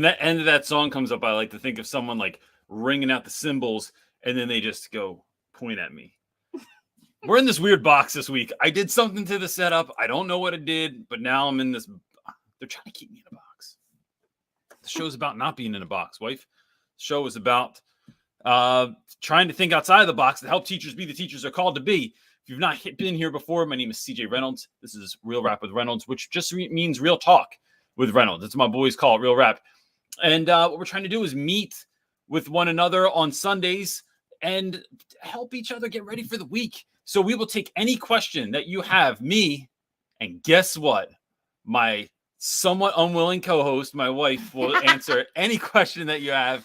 that end of that song comes up, I like to think of someone like ringing out the cymbals, and then they just go point at me. We're in this weird box this week. I did something to the setup. I don't know what it did, but now I'm in this. They're trying to keep me in a box. The show's about not being in a box, wife. The show is about trying to think outside of the box to help teachers be the teachers they're called to be. If you've not been here before, my name is CJ Reynolds. This is Real Rap with Reynolds, which just means real talk with Reynolds. That's what my boys call it, Real Rap. And what we're trying to do is meet with one another on Sundays and help each other get ready for the week. So we will take any question that you have, me, and guess what? My somewhat unwilling co-host, my wife, will answer any question that you have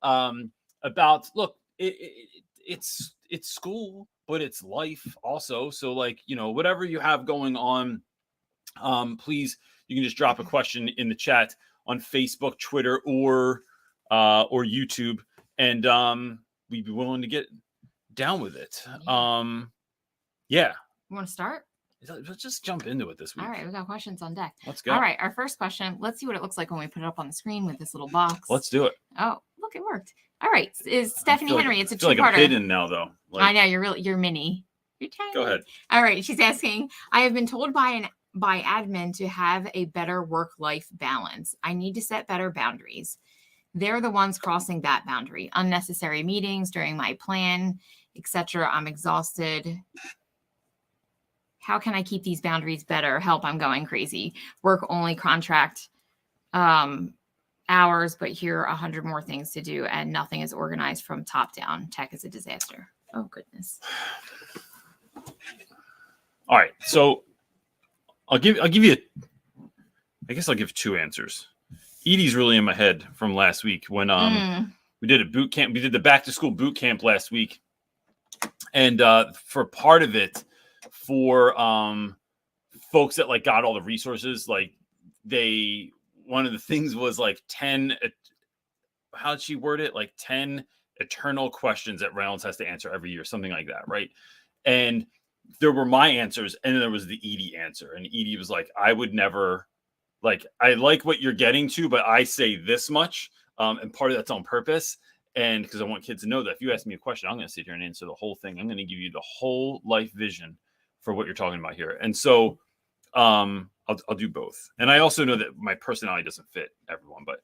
about, look, it's school, but it's life also. So like, whatever you have going on, please, you can just drop a question in the chat on Facebook, Twitter, or YouTube. And we'd be willing to get down with it. Yeah. You want to start? Let's just jump into it this week. All right, we got questions on deck. Let's go. All right, our first question. Let's see what it looks like when we put it up on the screen with this little box. Let's do it. Oh, look, it worked. All right, is Stephanie Henry. It's a two-parter. Like I'm hidden now, though. I know you're mini. You're tiny. Go ahead. All right, she's asking. I have been told by admin to have a better work-life balance. I need to set better boundaries. They're the ones crossing that boundary. Unnecessary meetings during my plan, etc. I'm exhausted. How can I keep these boundaries better? Help, I'm going crazy. Work only contract hours, but here are 100 more things to do, and nothing is organized from top down. Tech is a disaster. Oh, goodness. All right, so I'll give you. I guess I'll give two answers. Edie's really in my head from last week when we did a boot camp. We did the back to school boot camp last week, and for part of it, for folks that like got all the resources, like one of the things was like 10. How'd she word it? Like 10 eternal questions that Reynolds has to answer every year, something like that, right? And there were my answers, and then there was the Edie answer, and Edie was like, I would never. Like, I like what you're getting to, but I say this much, and part of that's on purpose, and because I want kids to know that if you ask me a question, I'm going to sit here and answer the whole thing. I'm going to give you the whole life vision for what you're talking about here. And so I'll do both. And I also know that my personality doesn't fit everyone. But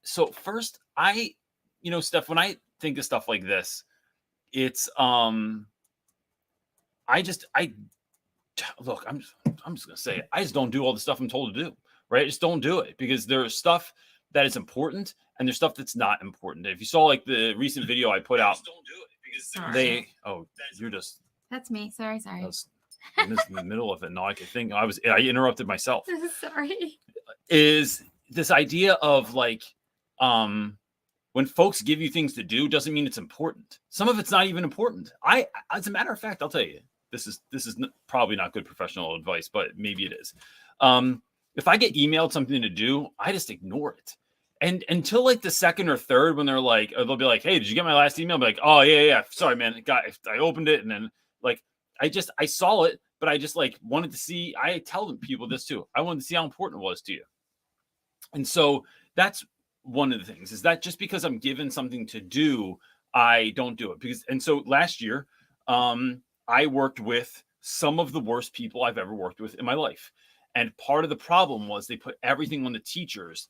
so first, Steph, when I think of stuff like this, it's look, I'm just gonna say it. I just don't do all the stuff I'm told to do, right? I just don't do it because there's stuff that is important and there's stuff that's not important. If you saw like the recent video I put out, don't do it because you're just. That's me. Sorry. I was in the middle of it. Now I could think I interrupted myself. Sorry. Is this idea of like, when folks give you things to do doesn't mean it's important. Some of it's not even important. As a matter of fact, I'll tell you. This is probably not good professional advice, but maybe it is. If I get emailed something to do, I just ignore it. And until like the second or third, when they'll be like, hey, did you get my last email? I'll be like, oh yeah. Sorry, man. I opened it. And then like, I saw it, but I just like wanted to see, I tell people this too. I wanted to see how important it was to you. And so that's one of the things is that just because I'm given something to do, I don't do it and so last year, I worked with some of the worst people I've ever worked with in my life. And part of the problem was they put everything on the teachers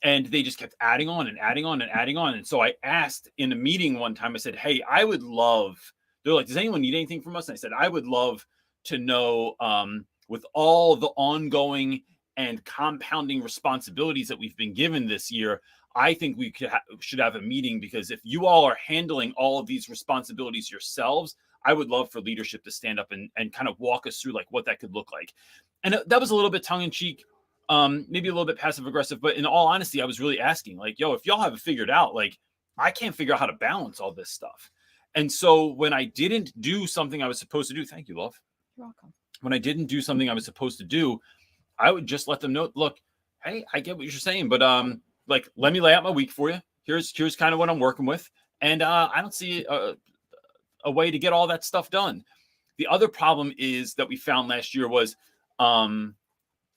and they just kept adding on and adding on and adding on. And so I asked in a meeting one time, I said, hey, I would love, they're like, does anyone need anything from us? And I said, I would love to know with all the ongoing and compounding responsibilities that we've been given this year, I think we should have a meeting because if you all are handling all of these responsibilities yourselves, I would love for leadership to stand up and kind of walk us through like what that could look like. And that was a little bit tongue in cheek, maybe a little bit passive aggressive, but in all honesty, I was really asking like, yo, if y'all have it figured out, like I can't figure out how to balance all this stuff. And so when I didn't do something I was supposed to do, thank you, love. You're welcome. When I didn't do something I was supposed to do, I would just let them know, look, hey, I get what you're saying, but like, let me lay out my week for you. Here's kind of what I'm working with. And I don't see a way to get all that stuff done. The other problem is that we found last year was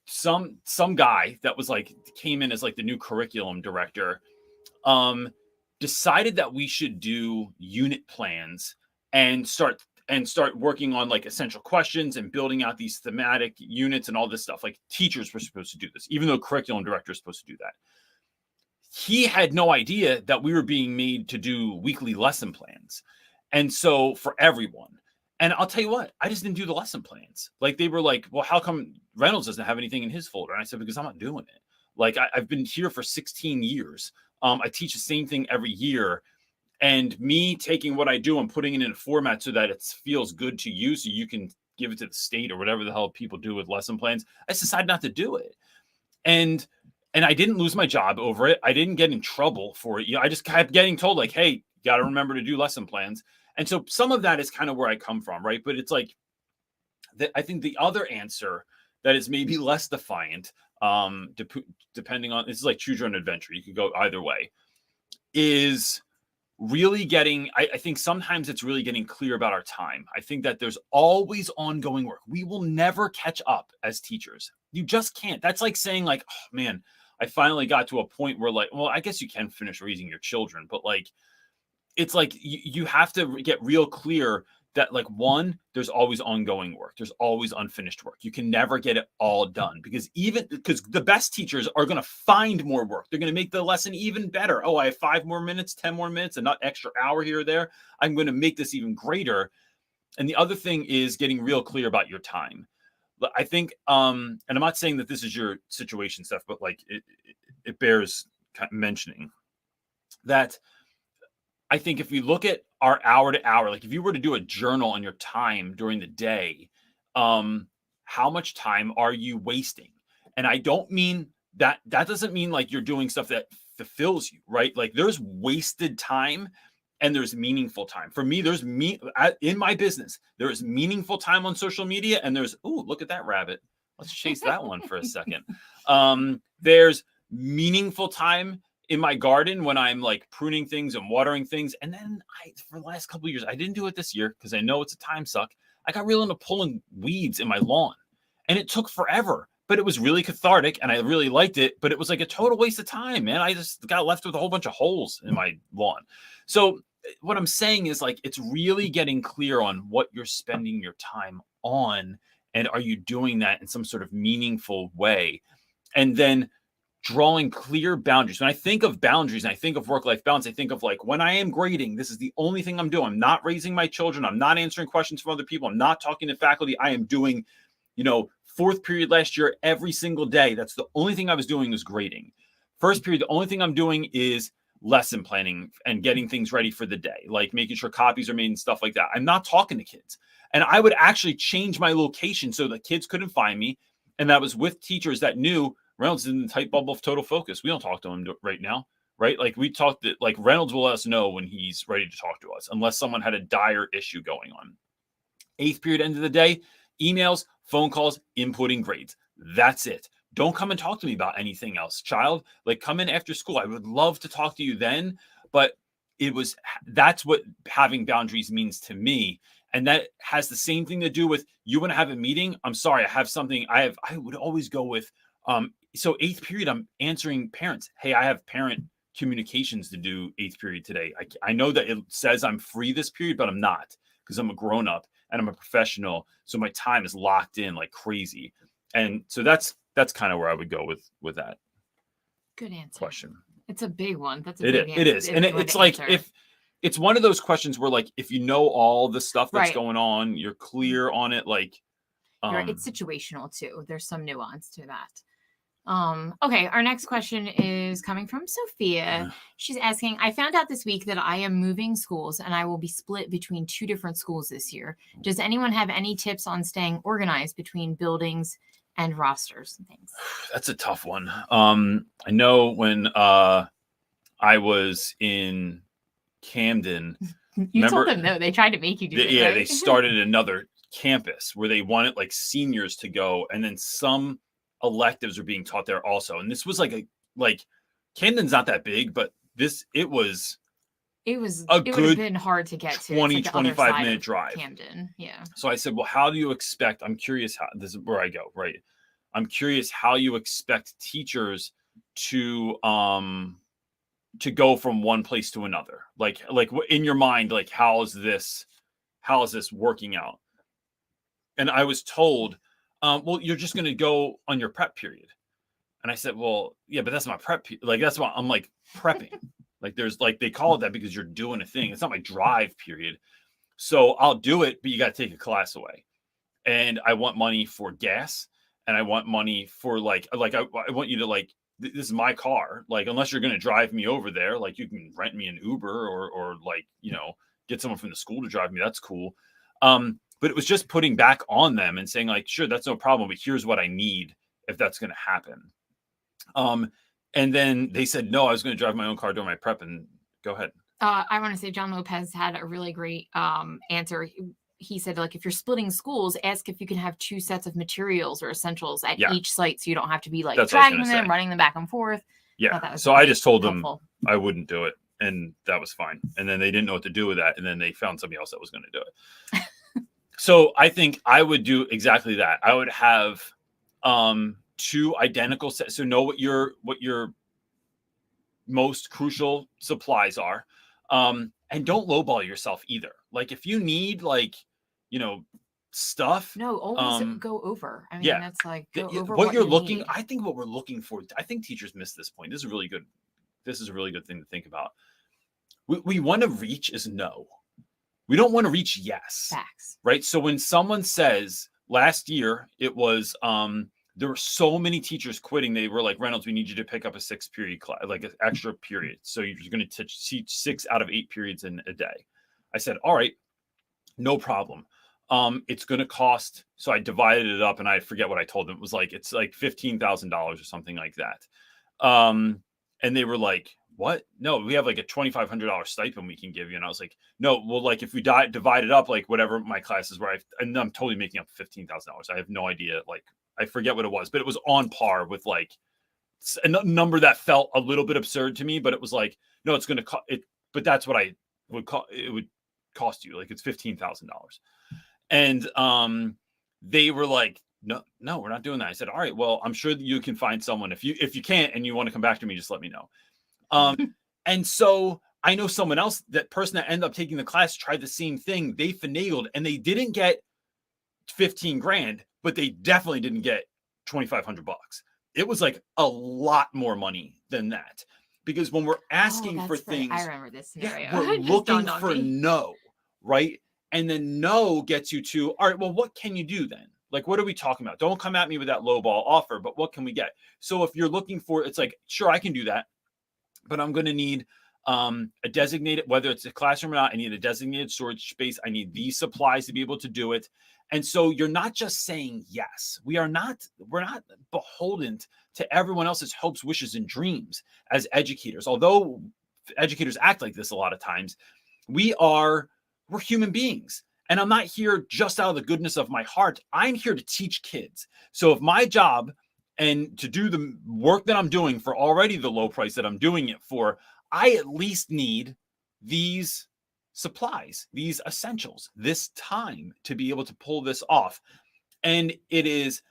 some guy that was like came in as like the new curriculum director decided that we should do unit plans and start working on like essential questions and building out these thematic units and all this stuff. Like teachers were supposed to do this, even though curriculum director is supposed to do that. He had no idea that we were being made to do weekly lesson plans. And so for everyone, and I'll tell you what, I just didn't do the lesson plans. Like they were like, well, how come Reynolds doesn't have anything in his folder? And I said, because I'm not doing it. Like I've been here for 16 years. I teach the same thing every year. And me taking what I do and putting it in a format so that it feels good to you, so you can give it to the state or whatever the hell people do with lesson plans, I just decided not to do it. And I didn't lose my job over it. I didn't get in trouble for it. I just kept getting told like, hey, you got to remember to do lesson plans. And so some of that is kind of where I come from, right? But it's like, I think the other answer that is maybe less defiant, depending on, this is like choose your own adventure. You could go either way, is really getting, I think sometimes it's really getting clear about our time. I think that there's always ongoing work. We will never catch up as teachers. You just can't. That's like saying like, oh man, I finally got to a point where like, well, I guess you can finish raising your children, but like, it's like you have to get real clear that like, one, there's always ongoing work. There's always unfinished work. You can never get it all done because the best teachers are going to find more work. They're going to make the lesson even better. Oh, I have 5 more minutes, 10 more minutes, and not extra hour here or there. I'm going to make this even greater. And the other thing is getting real clear about your time. I think, and I'm not saying that this is your situation, Steph, but like it bears mentioning that I think if we look at our hour to hour, like if you were to do a journal on your time during the day, how much time are you wasting? And I don't mean that doesn't mean like you're doing stuff that fulfills you, right? Like there's wasted time and there's meaningful time. For me, there's in my business, there is meaningful time on social media and there's, ooh, look at that rabbit. Let's chase that one for a second. There's meaningful time in my garden when I'm like pruning things and watering things. And then for the last couple of years, I didn't do it this year because I know it's a time suck. I got real into pulling weeds in my lawn and it took forever, but it was really cathartic and I really liked it, but it was like a total waste of time, man. I just got left with a whole bunch of holes in my lawn. So what I'm saying is like, it's really getting clear on what you're spending your time on. And are you doing that in some sort of meaningful way? And then drawing clear boundaries. When I think of boundaries and I think of work-life balance, I think of like when I am grading, this is the only thing I'm doing. I'm not raising my children. I'm not answering questions from other people. I'm not talking to faculty. I am doing, 4th period last year, every single day. That's the only thing I was doing was grading. 1st period, the only thing I'm doing is lesson planning and getting things ready for the day, like making sure copies are made and stuff like that. I'm not talking to kids. And I would actually change my location so that kids couldn't find me. And that was with teachers that knew Reynolds is in the tight bubble of total focus. We don't talk to him right now, right? Like we talked that like Reynolds will let us know when he's ready to talk to us, unless someone had a dire issue going on. 8th period, end of the day, emails, phone calls, inputting grades. That's it. Don't come and talk to me about anything else, child. Like come in after school. I would love to talk to you then, but that's what having boundaries means to me. And that has the same thing to do with you want to have a meeting. I'm sorry. I have something I would always go with, so 8th period, I'm answering parents. Hey, I have parent communications to do 8th period today. I know that it says I'm free this period, but I'm not because I'm a grown up and I'm a professional. So my time is locked in like crazy. And so that's kind of where I would go with that. Good answer. Question. It's a big one. That's a big answer. It is. And it's like if it's one of those questions where like if you know all the stuff that's going on, you're clear on it. Like it's situational too. There's some nuance to that. Okay, our next question is coming from Sophia. She's asking, I found out this week that I am moving schools and I will be split between 2 different schools this year. Does anyone have any tips on staying organized between buildings and rosters and things? That's a tough one. I know when I was in Camden. Told them no, they tried to make you do it. Yeah, right? They started another campus where they wanted like seniors to go, and then some electives were being taught there also. And this was like Camden's not that big, but it would have been hard to get to 25 minute drive. Camden. Yeah. So I said, well, how do you expect, I'm curious how this is where I go, right? I'm curious how you expect teachers to go from one place to another. Like in your mind, like how is this working out? And I was told, well, you're just going to go on your prep period. And I said, well, yeah, but that's my prep. Like, that's why I'm like prepping. Like there's like, they call it that because you're doing a thing. It's not my drive period. So I'll do it, but you got to take a class away. And I want money for gas. And I want money for I want you to like, this is my car. Like, unless you're going to drive me over there, like you can rent me an Uber or like, get someone from the school to drive me. That's cool. But it was just putting back on them and saying like, sure, that's no problem, but here's what I need if that's going to happen. And then they said, no, I was going to drive my own car during my prep. And go ahead. I want to say John Lopez had a really great answer. He said, like, if you're splitting schools, ask if you can have 2 sets of materials or essentials at each site, so you don't have to be like dragging them, running them back and forth. Yeah. So I just told them I wouldn't do it, and that was fine. And then they didn't know what to do with that, and then they found somebody else that was going to do it. So I think I would do exactly that. I would have 2 identical sets. So know what your most crucial supplies are. And don't lowball yourself either. Like if you need stuff. No, always go over. I mean, that's like go over what you're looking. need. I think what we're looking for. I think teachers miss this point. This is a really good thing to think about. We want to reach is no. We don't want to reach yes. Facts. Right. So when someone says last year, it was there were so many teachers quitting. They were like, Reynolds, we need you to pick up a 6-period class, like an extra period. So you're going to teach 6 out of 8 periods in a day. I said, all right, no problem. It's going to cost. So I divided it up and I forget what I told them. It was like, it's like $15,000 or something like that. And they were like, what? No, we have like a $2,500 stipend we can give you. And I was like, no, well, like if we divide it up, like whatever my classes were, and I'm totally making up $15,000. I have no idea. Like, I forget what it was, but it was on par with like a number that felt a little bit absurd to me, but it was like, no, it's going to cost it, but that's what I would call it would cost you. Like it's $15,000. And they were like, no, we're not doing that. I said, all right, well, I'm sure that you can find someone. If you can't, and you want to come back to me, just let me know. And so I know someone else, that person that ended up taking the class tried the same thing. They finagled and they didn't get 15 grand, but they definitely didn't get $2,500. It was like a lot more money than that, because when we're asking for things, I remember this scenario. We're looking for no, right? And then no gets you to, all right, well, what can you do then? Like, what are we talking about? Don't come at me with that low ball offer, but what can we get? So if you're looking for, it's like, sure, I can do that, but I'm going to need a designated, whether it's a classroom or not, I need a designated storage space. I need these supplies to be able to do it. And so you're not just saying yes. We're not beholden to everyone else's hopes, wishes, and dreams as educators. Although educators act like this a lot of times, we're human beings. And I'm not here just out of the goodness of my heart. I'm here to teach kids. So if my job and to do the work that I'm doing for already the low price that I'm doing it for, I at least need these supplies, these essentials, this time to be able to pull this off. And it's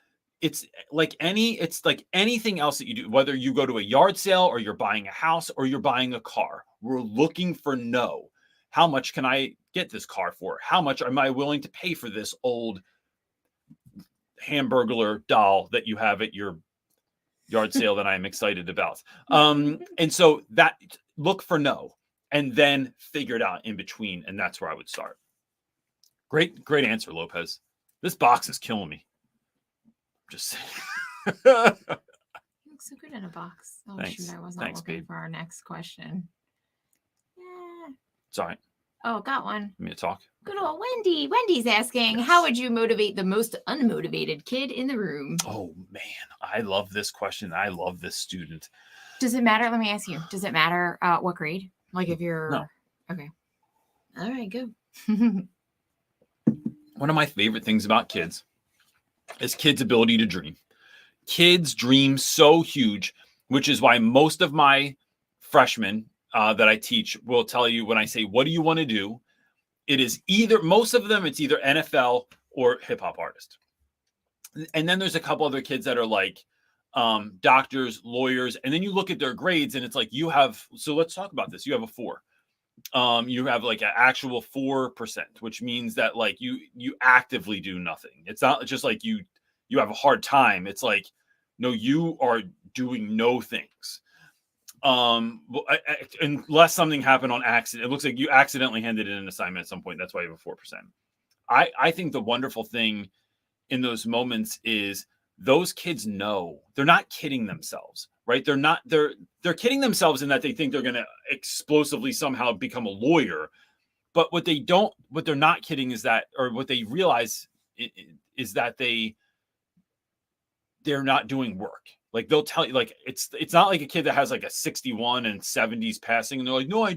like anything else that you do, whether you go to a yard sale or you're buying a house or you're buying a car, we're looking for no. How much can I get this car for? How much am I willing to pay for this old Hamburglar doll that you have at your yard sale that I'm excited about? And so that look for no, and then figure it out in between. And that's where I would start. Great answer, Lopez. This box is killing me. Just saying. You look so good in a box. Oh, Thanks. shoot, I was not looking for our next question. Yeah. It's all right. Oh, got one. Let me talk. Good old Wendy. Wendy's asking, how would you motivate the most unmotivated kid in the room? Oh, man. I love this question. I love this student. Does it matter? Let me ask you. Does it matter what grade? Like if you're... No. Okay. All right, go. One of my favorite things about kids is kids' ability to dream. Kids dream so huge, which is why most of my freshmen that I teach will tell you when I say, what do you want to do? It is either, most of them, it's either NFL or hip hop artist. And then there's a couple other kids that are like doctors, lawyers, and then you look at their grades and it's like so let's talk about this. You have a 4. You have like an actual 4%, which means that like you actively do nothing. It's not just like you have a hard time. It's like, no, you are doing no things. Unless something happened on accident. It looks like you accidentally handed in an assignment at some point. That's why you have a 4%. I think the wonderful thing in those moments is those kids know they're not kidding themselves, right? They're kidding themselves in that they think they're going to explosively somehow become a lawyer. But what they're not kidding is that, or what they realize is that they're not doing work. Like they'll tell you, like, it's not like a kid that has like a 61 and 70s passing. And they're like, no, I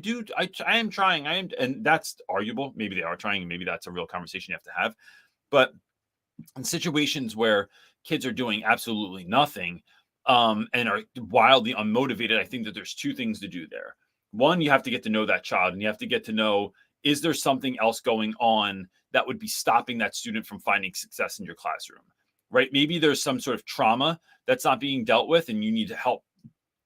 am trying. And that's arguable. Maybe they are trying. And maybe that's a real conversation you have to have. But in situations where kids are doing absolutely nothing and are wildly unmotivated, I think that there's 2 things to do there. One, you have to get to know that child, and you have to get to know, is there something else going on that would be stopping that student from finding success in your classroom, right? Maybe there's some sort of trauma that's not being dealt with, and you need to help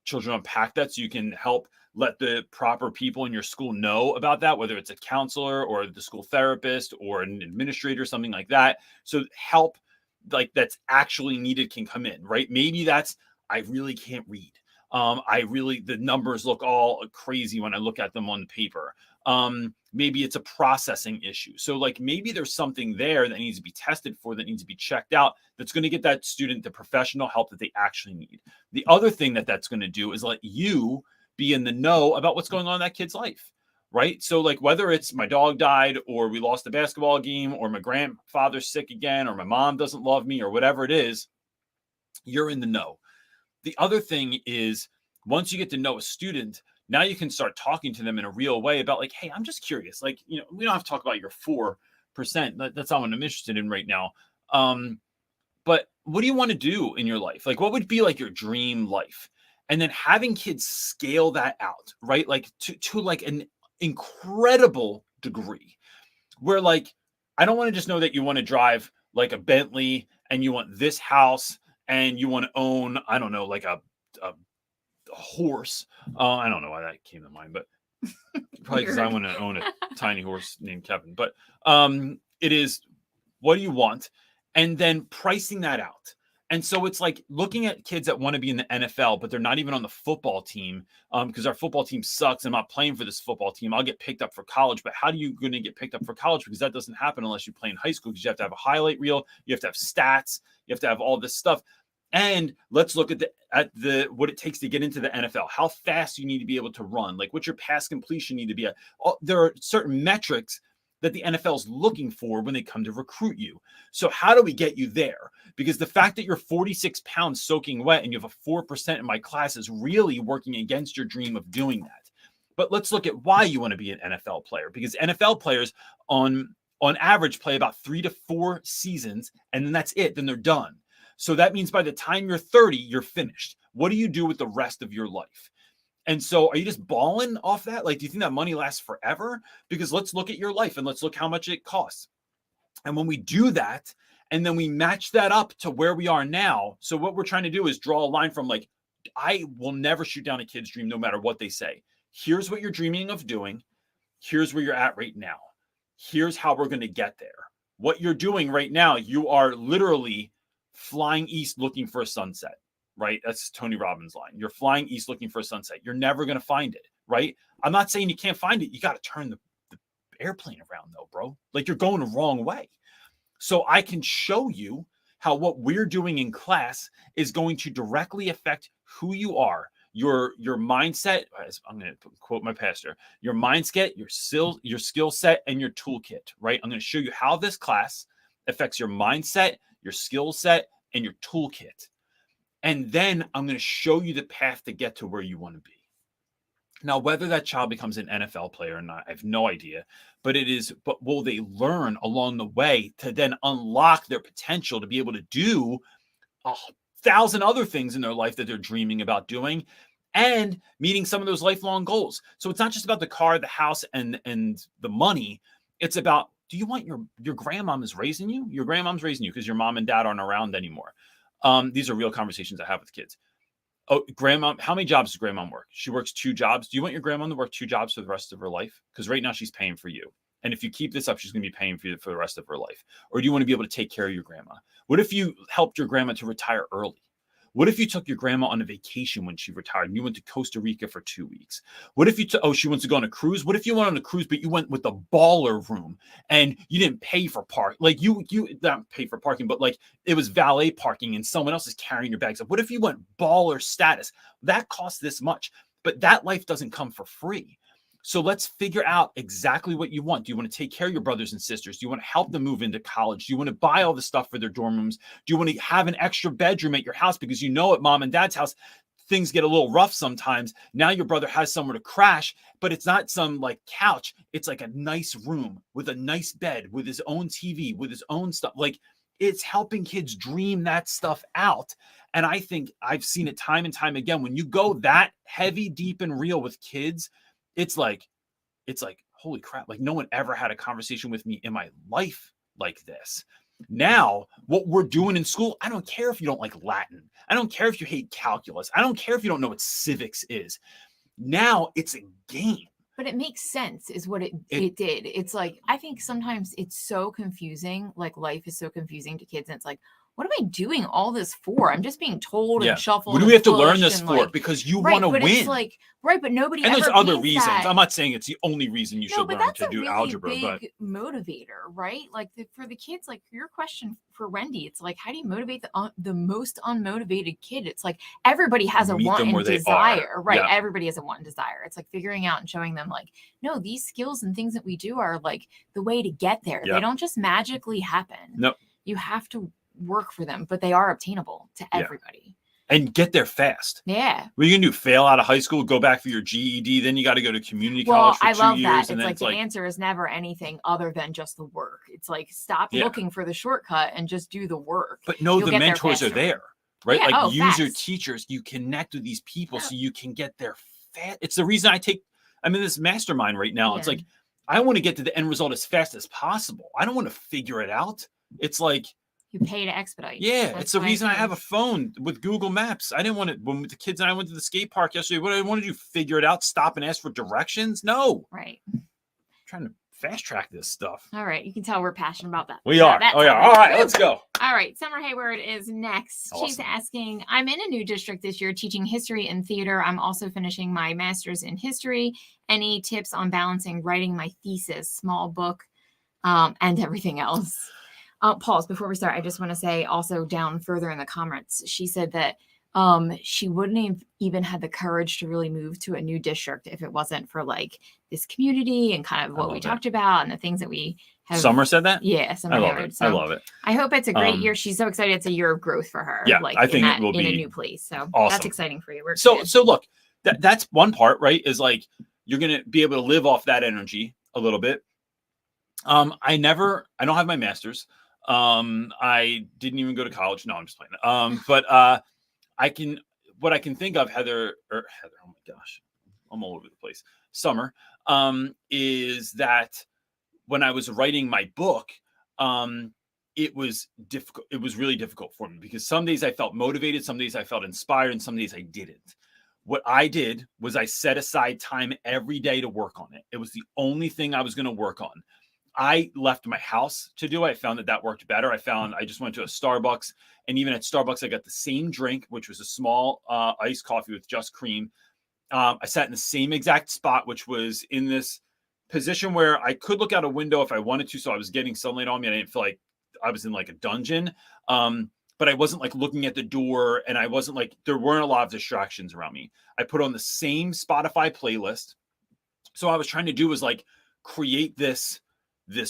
children unpack that so you can help let the proper people in your school know about that, whether it's a counselor or the school therapist or an administrator, something like that. So help like that's actually needed can come in, right? Maybe that's, I really can't read. The numbers look all crazy when I look at them on paper. Maybe it's a processing issue. So like maybe there's something there that needs to be tested for, that needs to be checked out, that's going to get that student the professional help that they actually need. The other thing that's going to do is let you be in the know about what's going on in that kid's life, right? So like whether it's my dog died, or we lost a basketball game, or my grandfather's sick again, or my mom doesn't love me, or whatever it is, you're in the know. The other thing is, once you get to know a student, now you can start talking to them in a real way about like, hey, I'm just curious. Like, we don't have to talk about your 4%. That's not what I'm interested in right now. But what do you want to do in your life? Like, what would be like your dream life? And then having kids scale that out, right? Like to like an incredible degree where like, I don't want to just know that you want to drive like a Bentley and you want this house and you want to own, I don't know, like a horse. I don't know why that came to mind, but probably because I want to own a tiny horse named Kevin. But it is, what do you want? And then pricing that out. And so it's like looking at kids that want to be in the NFL, but they're not even on the football team because our football team sucks. I'm not playing for this football team. I'll get picked up for college. But how are you going to get picked up for college? Because that doesn't happen unless you play in high school, because you have to have a highlight reel. You have to have stats. You have to have all this stuff. And let's look at the what it takes to get into the NFL, how fast you need to be able to run, like what's your pass completion need to be at. There are certain metrics that the NFL is looking for when they come to recruit you. So how do we get you there? Because the fact that you're 46 pounds soaking wet and you have a 4% in my class is really working against your dream of doing that. But let's look at why you want to be an NFL player, because NFL players on average play about 3 to 4 seasons, and then that's it. Then they're done. So that means by the time you're 30, you're finished. What do you do with the rest of your life? And so are you just balling off that? Like, do you think that money lasts forever? Because let's look at your life and let's look how much it costs. And when we do that, and then we match that up to where we are now. So what we're trying to do is draw a line from like, I will never shoot down a kid's dream no matter what they say. Here's what you're dreaming of doing. Here's where you're at right now. Here's how we're going to get there. What you're doing right now, you are literally flying east looking for a sunset, right? That's Tony Robbins' line. You're flying east looking for a sunset. You're never going to find it, right? I'm not saying you can't find it. You got to turn the airplane around though, bro. Like you're going the wrong way. So I can show you how what we're doing in class is going to directly affect who you are, your mindset. I'm going to quote my pastor, your mindset, your skill set, and your toolkit, right? I'm going to show you how this class affects your mindset, your skill set, and your toolkit. And then I'm going to show you the path to get to where you want to be. Now, whether that child becomes an NFL player or not, I have no idea. But will they learn along the way to then unlock their potential to be able to do 1,000 other things in their life that they're dreaming about doing and meeting some of those lifelong goals? So it's not just about the car, the house, and the money. It's about do you want your grandmom raising you? Your grandmom's raising you because your mom and dad aren't around anymore. These are real conversations I have with kids. Oh, grandma, how many jobs does grandma work? She works 2 jobs. Do you want your grandma to work 2 jobs for the rest of her life? Because right now she's paying for you. And if you keep this up, she's going to be paying for you for the rest of her life. Or do you want to be able to take care of your grandma? What if you helped your grandma to retire early? What if you took your grandma on a vacation when she retired and you went to Costa Rica for 2 weeks? What if you she wants to go on a cruise? What if you went on a cruise, but you went with the baller room and you didn't pay for park? Like you not pay for parking, but like it was valet parking and someone else is carrying your bags up. What if you went baller status? That costs this much, but that life doesn't come for free. So let's figure out exactly what you want. Do you want to take care of your brothers and sisters? Do you want to help them move into college? Do you want to buy all the stuff for their dorm rooms? Do you want to have an extra bedroom at your house? Because you know at mom and dad's house, things get a little rough sometimes. Now your brother has somewhere to crash, but it's not some like couch. It's like a nice room with a nice bed, with his own TV, with his own stuff. Like it's helping kids dream that stuff out. And I think I've seen it time and time again. When you go that heavy, deep, and real with kids, it's like, holy crap. Like no one ever had a conversation with me in my life like this. Now, what we're doing in school, I don't care if you don't like Latin. I don't care if you hate calculus. I don't care if you don't know what civics is. Now it's a game. But it makes sense is what it did. It's like, I think sometimes it's so confusing. Like life is so confusing to kids. And it's like, what am I doing all this for? I'm just being told and shuffled. What do we have to learn this for? Like, because you want to win. It's like, but nobody and ever there's other reasons. That. I'm not saying it's the only reason you should learn to do algebra. But that's a really big motivator, right? Like for the kids, like your question for Wendy, it's like, how do you motivate the most unmotivated kid? It's like everybody has a want and desire, right? Yeah. Everybody has a want and desire. It's like figuring out and showing them like, no, these skills and things that we do are like the way to get there. Yeah. They don't just magically happen. No, you have to work for them, but they are obtainable to everybody. And get there fast. Yeah. What are you gonna do? Fail out of high school, go back for your GED, then you got to go to community college for 2 years. I love that. And it's like the answer is never anything other than just the work. It's like stop looking for the shortcut and just do the work. But no, the mentors are there, right? Yeah, like use your teachers. You connect with these people so you can get there fast. It's the reason I'm in this mastermind right now. Yeah. It's like I want to get to the end result as fast as possible. I don't want to figure it out. It's like you pay to expedite. Yeah, it's the reason I have a phone with Google Maps. I didn't want to, when the kids and I went to the skate park yesterday, what did I want to do? Figure it out, stop and ask for directions? No. Right. I'm trying to fast track this stuff. All right. You can tell we're passionate about that. We are. Oh, yeah. All right, let's go. All right. Summer Hayward is next. Awesome. She's asking, I'm in a new district this year teaching history and theater. I'm also finishing my master's in history. Any tips on balancing writing my thesis, small book, and everything else? Pause before we start. I just want to say also down further in the comments, she said that she wouldn't have even had the courage to really move to a new district if it wasn't for like this community and kind of what we talked about and the things that we have. Summer said that? Yeah. I love it. So I love it. I hope it's a great year. She's so excited. It's a year of growth for her. Yeah, like I think it will be in a new place. So awesome. That's exciting for you. So look, that's one part, right? Is like, you're going to be able to live off that energy a little bit. I don't have my master's. I didn't even go to college. No, I'm just playing. But what I can think of, Heather, oh my gosh, I'm all over the place. Summer, is that when I was writing my book, it was difficult. It was really difficult for me because some days I felt motivated, some days I felt inspired, and some days I didn't. What I did was I set aside time every day to work on it. It was the only thing I was going to work on. I left my house to do it. I found that worked better. I just went to a Starbucks, and even at Starbucks, I got the same drink, which was a small iced coffee with just cream. I sat in the same exact spot, which was in this position where I could look out a window if I wanted to. So I was getting sunlight on me, and I didn't feel like I was in like a dungeon. But I wasn't like looking at the door, and I wasn't like, there weren't a lot of distractions around me. I put on the same Spotify playlist. So what I was trying to do was like create this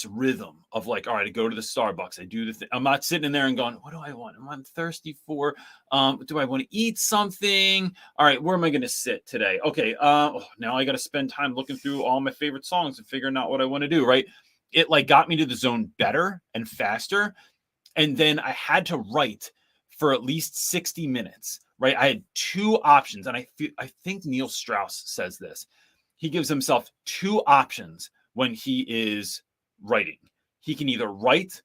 rhythm of like, all right, I go to the Starbucks, I do the thing. I'm not sitting in there and going, what do I want? I'm thirsty for, do I want to eat something? All right, where am I going to sit today? Okay. Now I got to spend time looking through all my favorite songs and figuring out what I want to do. Right. It like got me to the zone better and faster. And then I had to write for at least 60 minutes, right? I had 2 options. And I think Neil Strauss says this. He gives himself 2 options when he is writing. he can either write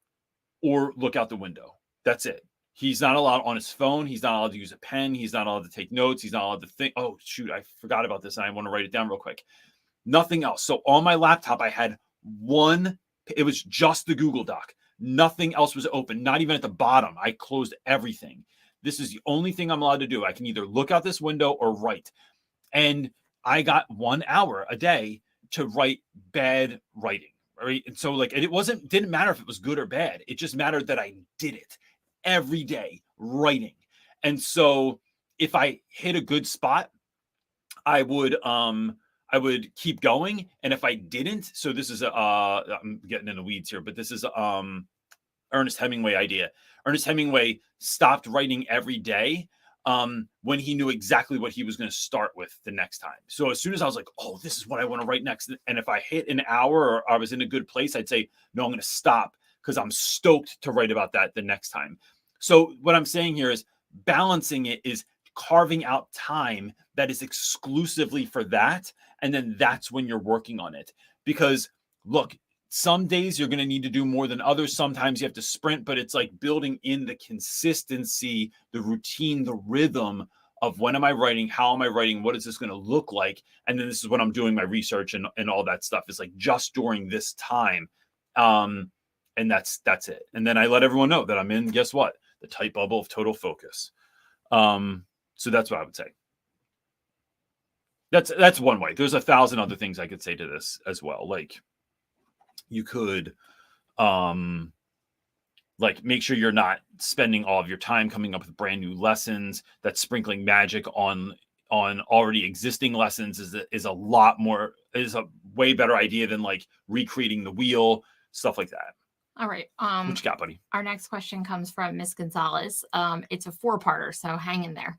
or look out the window. That's it. He's not allowed on his phone. He's not allowed to use a pen. He's not allowed to take notes. He's not allowed to think, oh, shoot, I forgot about this. And I want to write it down real quick. Nothing else. So on my laptop, I had it was just the Google Doc. Nothing else was open, not even at the bottom. I closed everything. This is the only thing I'm allowed to do. I can either look out this window or write. And I got 1 hour a day to write bad writing. Right. And so like, didn't matter if it was good or bad. It just mattered that I did it every day, writing. And so if I hit a good spot, I would keep going. And if I didn't, so this is I'm getting in the weeds here, but this is Ernest Hemingway idea. Ernest Hemingway stopped writing every day when he knew exactly what he was going to start with the next time. So as soon as I was like, oh, this is what I want to write next. And if I hit an hour or I was in a good place, I'd say, no, I'm going to stop because I'm stoked to write about that the next time. So what I'm saying here is balancing it is carving out time that is exclusively for that. And then that's when you're working on it. Because look, some days you're going to need to do more than others. Sometimes you have to sprint, but it's like building in the consistency, the routine, the rhythm of when am I writing? How am I writing? What is this going to look like? And then this is when I'm doing my research and all that stuff. It's like just during this time. And that's it. And then I let everyone know that I'm in, guess what? The tight bubble of total focus. So that's what I would say. That's one way. There's 1,000 other things I could say to this as well. Like you could, like make sure you're not spending all of your time coming up with brand new lessons. That sprinkling magic on already existing lessons is a way better idea than like recreating the wheel, stuff like that. All right. What you got, buddy? Our next question comes from Miss Gonzalez. It's a 4-parter, so hang in there.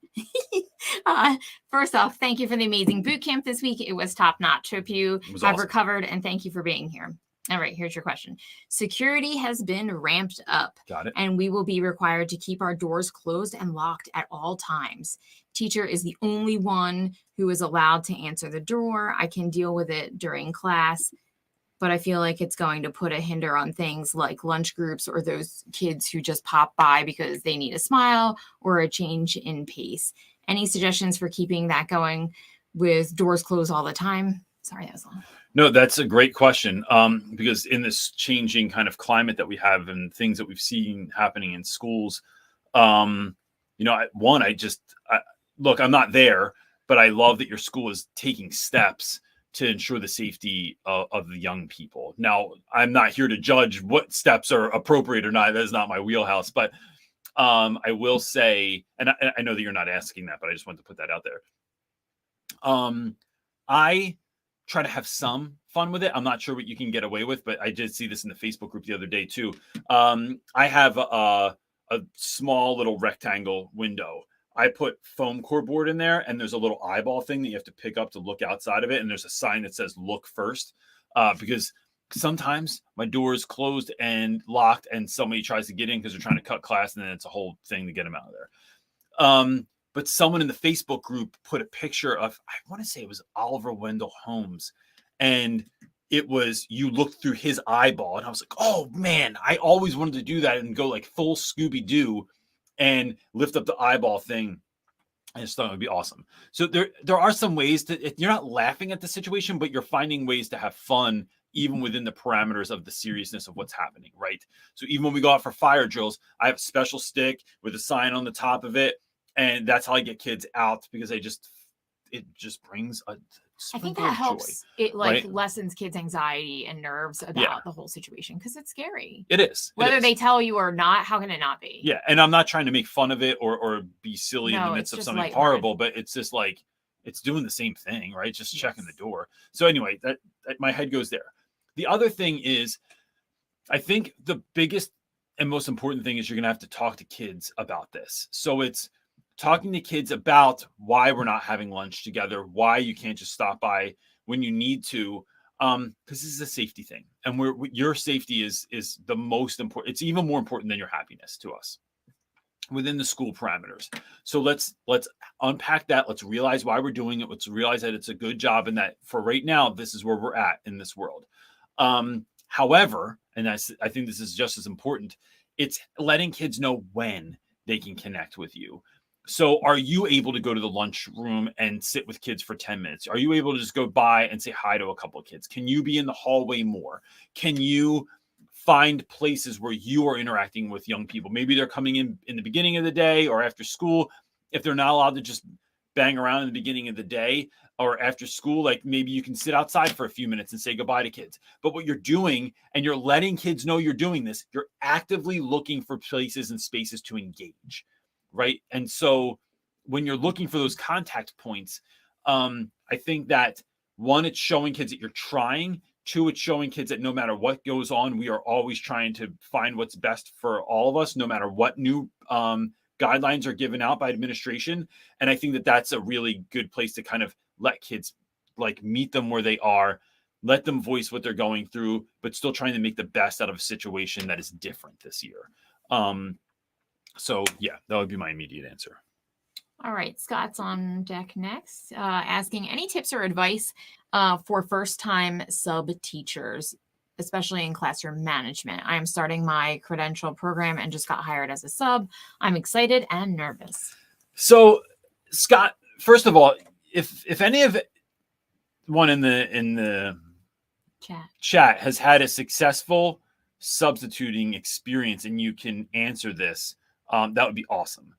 First off, thank you for the amazing boot camp this week. It was top notch. Hope you have awesome. Recovered, and thank you for being here. All right, here's your question. Security has been ramped up. Got it. And we will be required to keep our doors closed and locked at all times. Teacher is the only one who is allowed to answer the door. I can deal with it during class, but I feel like it's going to put a hinder on things like lunch groups or those kids who just pop by because they need a smile or a change in pace. Any suggestions for keeping that going with doors closed all the time? Sorry, that was long. No, that's a great question. Because in this changing kind of climate that we have and things that we've seen happening in schools, look, I'm not there, but I love that your school is taking steps to ensure the safety of the young people. Now, I'm not here to judge what steps are appropriate or not. That is not my wheelhouse. But I will say, and I know that you're not asking that, but I just wanted to put that out there. I try to have some fun with it. I'm not sure what you can get away with, but I did see this in the Facebook group the other day too. I have a small little rectangle window. I put foam core board in there, and there's a little eyeball thing that you have to pick up to look outside of it. And there's a sign that says look first, because sometimes my door is closed and locked and somebody tries to get in because they're trying to cut class, and then it's a whole thing to get them out of there. But someone in the Facebook group put a picture of, I want to say it was Oliver Wendell Holmes. And it was, you looked through his eyeball. And I was like, oh man, I always wanted to do that and go like full Scooby-Doo and lift up the eyeball thing. I just thought it would be awesome. So there are some ways to, you're not laughing at the situation, but you're finding ways to have fun even within the parameters of the seriousness of what's happening, right? So even when we go out for fire drills, I have a special stick with a sign on the top of it. And that's how I get kids out, because it just brings a I think that helps. It like right? lessens kids' anxiety and nerves about the whole situation, because it's scary. It is. Whether they tell you or not, how can it not be? Yeah. And I'm not trying to make fun of it or be silly in the midst of something horrible, but it's just like, it's doing the same thing, right? Just checking the door. So anyway, that my head goes there. The other thing is, I think the biggest and most important thing is you're going to have to talk to kids about this. So it's talking to kids about why we're not having lunch together, why you can't just stop by when you need to, because this is a safety thing, and your safety is the most important. It's even more important than your happiness to us within the school parameters. So let's unpack that. Let's realize why we're doing it. Let's realize that it's a good job, and that for right now, this is where we're at in this world. However, and I think this is just as important, it's letting kids know when they can connect with you. So are you able to go to the lunchroom and sit with kids for 10 minutes? Are you able to just go by and say hi to a couple of kids? Can you be in the hallway more? Can you find places where you are interacting with young people? Maybe they're coming in the beginning of the day or after school. If they're not allowed to just bang around in the beginning of the day or after school, like maybe you can sit outside for a few minutes and say goodbye to kids. But what you're doing, and you're letting kids know you're doing this, you're actively looking for places and spaces to engage. Right. And so when you're looking for those contact points, I think that one, it's showing kids that you're trying. Two, it's showing kids that no matter what goes on, we are always trying to find what's best for all of us, no matter what new guidelines are given out by administration. And I think that that's a really good place to kind of let kids like meet them where they are, let them voice what they're going through, but still trying to make the best out of a situation that is different this year. So yeah, that would be my immediate answer. All right, Scott's on deck next, asking any tips or advice for first-time sub teachers, especially in classroom management. I am starting my credential program and just got hired as a sub. I'm excited and nervous. So, Scott, first of all, if any of one in the chat has had a successful substituting experience and you can answer this, that would be awesome.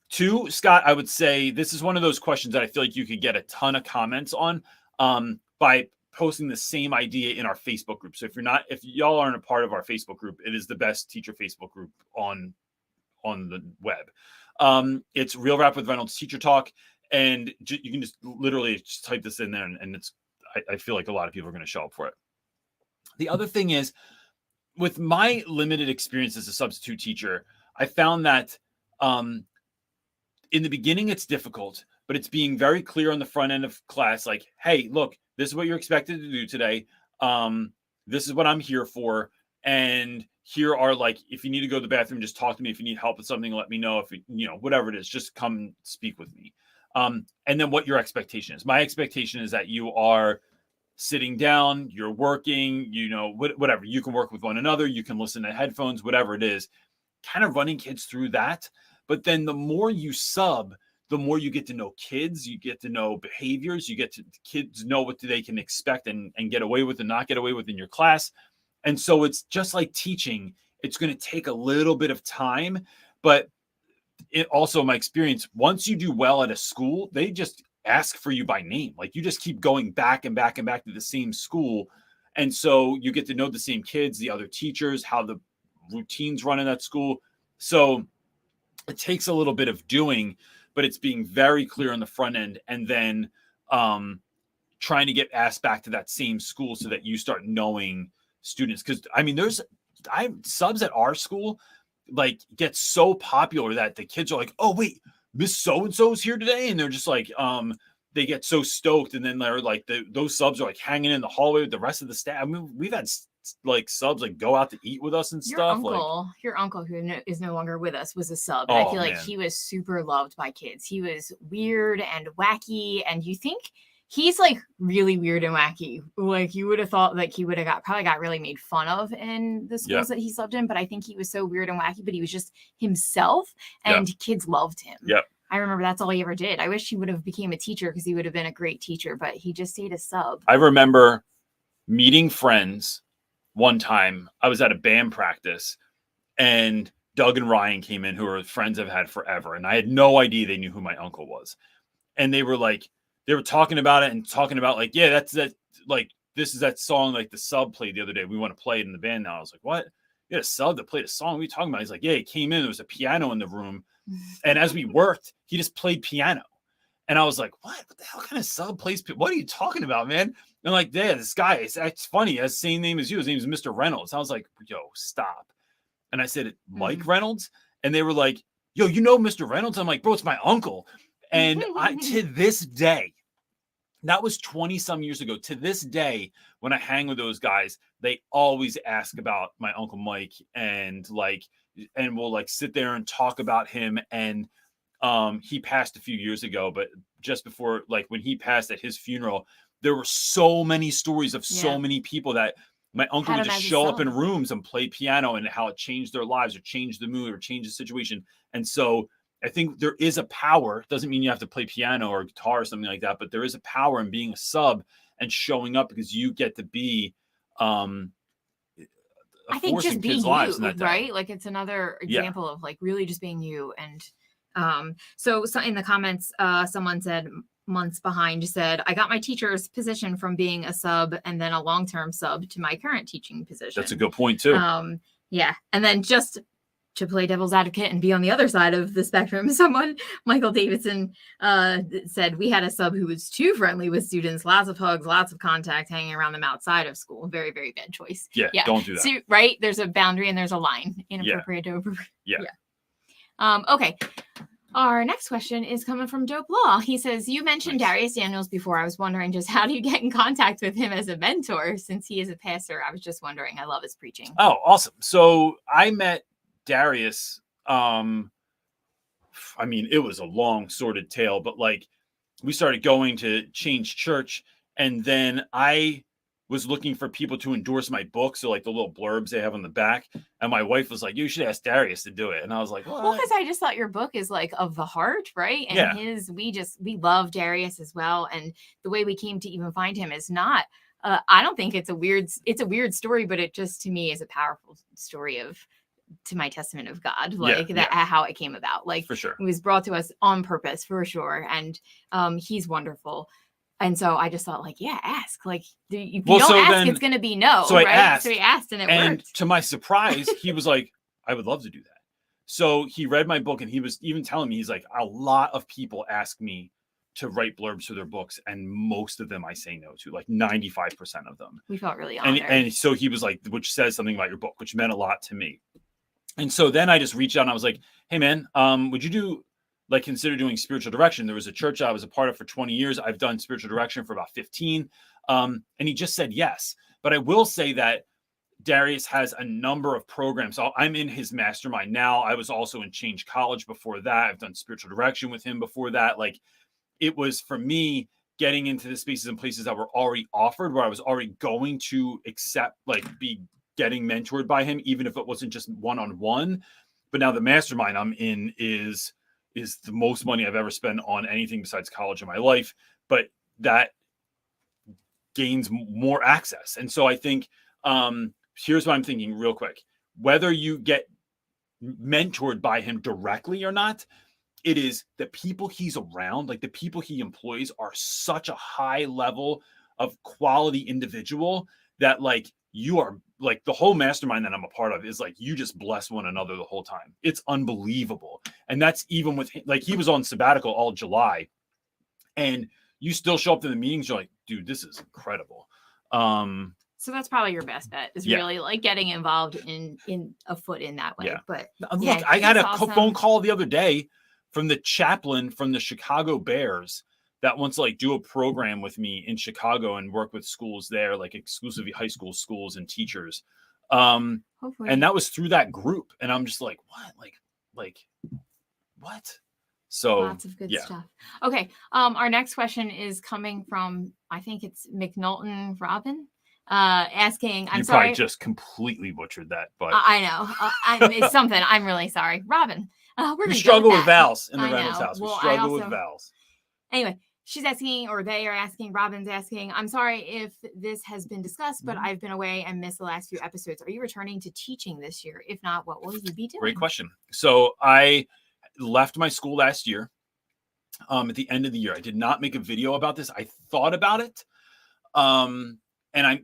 Two, Scott, I would say this is one of those questions that I feel like you could get a ton of comments on by posting the same idea in our Facebook group. So if y'all aren't a part of our Facebook group, it is the best teacher Facebook group on the web. It's Real Rap with Reynolds Teacher Talk, and you can just literally just type this in there, and it's. I feel like a lot of people are going to show up for it. The other thing is, with my limited experience as a substitute teacher, I found that in the beginning it's difficult, but it's being very clear on the front end of class, like, hey, look, this is what you're expected to do today. This is what I'm here for. And here are, like, if you need to go to the bathroom, just talk to me. If you need help with something, let me know. If whatever it is, just come speak with me. And then what your expectation is. My expectation is that you are sitting down, you're working, whatever. You can work with one another. You can listen to headphones, whatever it is, kind of running kids through that. But then the more you sub, the more you get to know kids, you get to know behaviors, you get to kids know what they can expect and get away with and not get away with in your class. And so it's just like teaching. It's going to take a little bit of time, but it also, my experience, once you do well at a school, they just ask for you by name. Like, you just keep going back and back and back to the same school. And so you get to know the same kids, the other teachers, how the routines run in that school. So it takes a little bit of doing, but it's being very clear on the front end, and then trying to get asked back to that same school so that you start knowing students. Because I mean, I subs at our school like get so popular that the kids are like, oh wait, Miss So-and-so is here today, and they're just like, they get so stoked, and then they're like, those subs are like hanging in the hallway with the rest of the staff. I mean, we've had like subs like go out to eat with us and stuff. Your uncle who is no longer with us was a sub. And I feel like he was super loved by kids. He was weird and wacky, and you think he's like really weird and wacky. Like, you would have thought like he would have probably got really made fun of in the schools that he subbed in, but I think he was so weird and wacky, but he was just himself, and kids loved him. Yep. I remember that's all he ever did. I wish he would have became a teacher, because he would have been a great teacher, but he just stayed a sub. I remember meeting friends. One time I was at a band practice, and Doug and Ryan came in, who are friends I've had forever. And I had no idea they knew who my uncle was. And they were talking about it and talking about like, yeah, that's like, this is that song, like the sub played the other day. We want to play it in the band now. I was like, what? You had a sub that played a song? What are you talking about? He's like, yeah, he came in, there was a piano in the room. And as we worked, he just played piano. And I was like, what the hell kind of sub plays? What are you talking about, man? And like, yeah, this guy, it's funny. He has the same name as you. His name is Mr. Reynolds. I was like, yo, stop. And I said, Mike Reynolds? And they were like, yo, you know Mr. Reynolds? I'm like, bro, it's my uncle. And to this day, that was 20 some years ago. To this day, when I hang with those guys, they always ask about my Uncle Mike, and we'll like sit there and talk about him. And he passed a few years ago, but just before, like when he passed at his funeral, there were so many stories of so many people that My uncle Had would him just as a show up in sub. rooms and play piano, and how it changed their lives or changed the mood or changed the situation. And so I think there is a power. Doesn't mean you have to play piano or guitar or something like that, but there is a power in being a sub and showing up, because you get to be a I think force in just being kids' lives in you, that day. right? Like it's another Yeah. example of like really just being you. And so in the comments, someone said months behind said, I got my teacher's position from being a sub and then a long-term sub to my current teaching position. That's a good point too. Yeah. And then just to play devil's advocate and be on the other side of the spectrum, Michael Davidson, said, we had a sub who was too friendly with students, lots of hugs, lots of contact, hanging around them outside of school. Very, very bad choice. Yeah. Don't do that. So, right? There's a boundary and there's a line. Inappropriate to appropriate. Yeah. Okay. Our next question is coming from Dope Law. He says, you mentioned Darius Daniels before. I was wondering just how do you get in contact with him as a mentor? Since he is a pastor, I was just wondering. I love his preaching. Oh, awesome. So I met Darius. I mean, it was a long sordid tale, but like we started going to Change Church, and then I was looking for people to endorse my book. So like the little blurbs they have on the back. And my wife was like, you should ask Darius to do it. And I was like, what? Well, because I just thought your book is like of the heart, right? And we love Darius as well. And the way we came to even find him is not, I don't think it's a weird story, but it just to me is a powerful story to my testament of God, like how it came about. Like for sure. It was brought to us on purpose for sure. And he's wonderful. And so I just thought, like, ask. Like, if you don't ask, it's going to be no. So right? I asked. So he asked, and it worked. To my surprise, he was like, I would love to do that. So he read my book, and he was even telling me, he's like, a lot of people ask me to write blurbs for their books, and most of them I say no to, like 95% of them. We felt really honored. And so he was like, which says something about your book, which meant a lot to me. And so then I just reached out and I was like, hey, man, would you consider doing spiritual direction? There was a church I was a part of for 20 years. I've done spiritual direction for about 15. And he just said yes. But I will say that Darius has a number of programs. So I'm in his mastermind now. I was also in Change College before that. I've done spiritual direction with him before that. Like, it was for me getting into the spaces and places that were already offered, where I was already going to accept, like, be getting mentored by him, even if it wasn't just one-on-one. But now the mastermind I'm in is the most money I've ever spent on anything besides college in my life, but that gains more access. And so I think, here's what I'm thinking real quick, whether you get mentored by him directly or not, it is the people he's around, like the people he employs are such a high level of quality individual that like you are like the whole mastermind that I'm a part of is like, you just bless one another the whole time. It's unbelievable. And that's even with, like, he was on sabbatical all July and you still show up to the meetings. You're like, dude, this is incredible. So that's probably your best bet is really like getting involved in a foot in that way. Yeah. But look, I had a phone call the other day from the chaplain from the Chicago Bears that wants to like do a program with me in Chicago and work with schools there, like exclusively high school schools and teachers. And that was through that group. And I'm just like, what? What? So lots of good stuff. Okay. Our next question is coming from, I think it's McNulton Robin, asking, I'm sorry. Probably just completely butchered that, but I know. It's something. I'm really sorry. Robin. We struggle with vowels in the Reynolds house. We struggle with vowels. Anyway, she's asking, or they are asking, Robin's asking, I'm sorry if this has been discussed, but I've been away and missed the last few episodes. Are you returning to teaching this year? If not, what will you be doing? Great question. So I left my school last year at the end of the year. I did not make a video about this. I thought about it. And I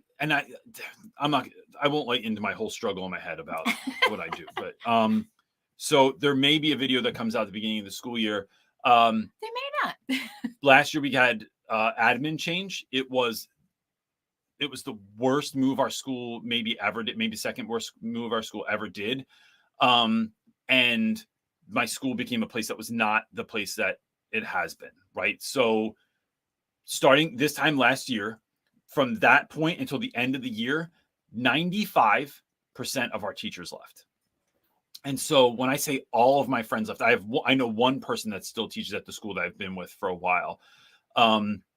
won't like into my whole struggle in my head about what I do, but so there may be a video that comes out at the beginning of the school year. They may not. Last year we had admin change. It was the worst move our school maybe ever did, maybe second worst move our school ever did. And my school became a place that was not the place that it has been, right? So starting this time last year, from that point until the end of the year, 95% of our teachers left. And so when I say all of my friends left, I know one person that still teaches at the school that I've been with for a while.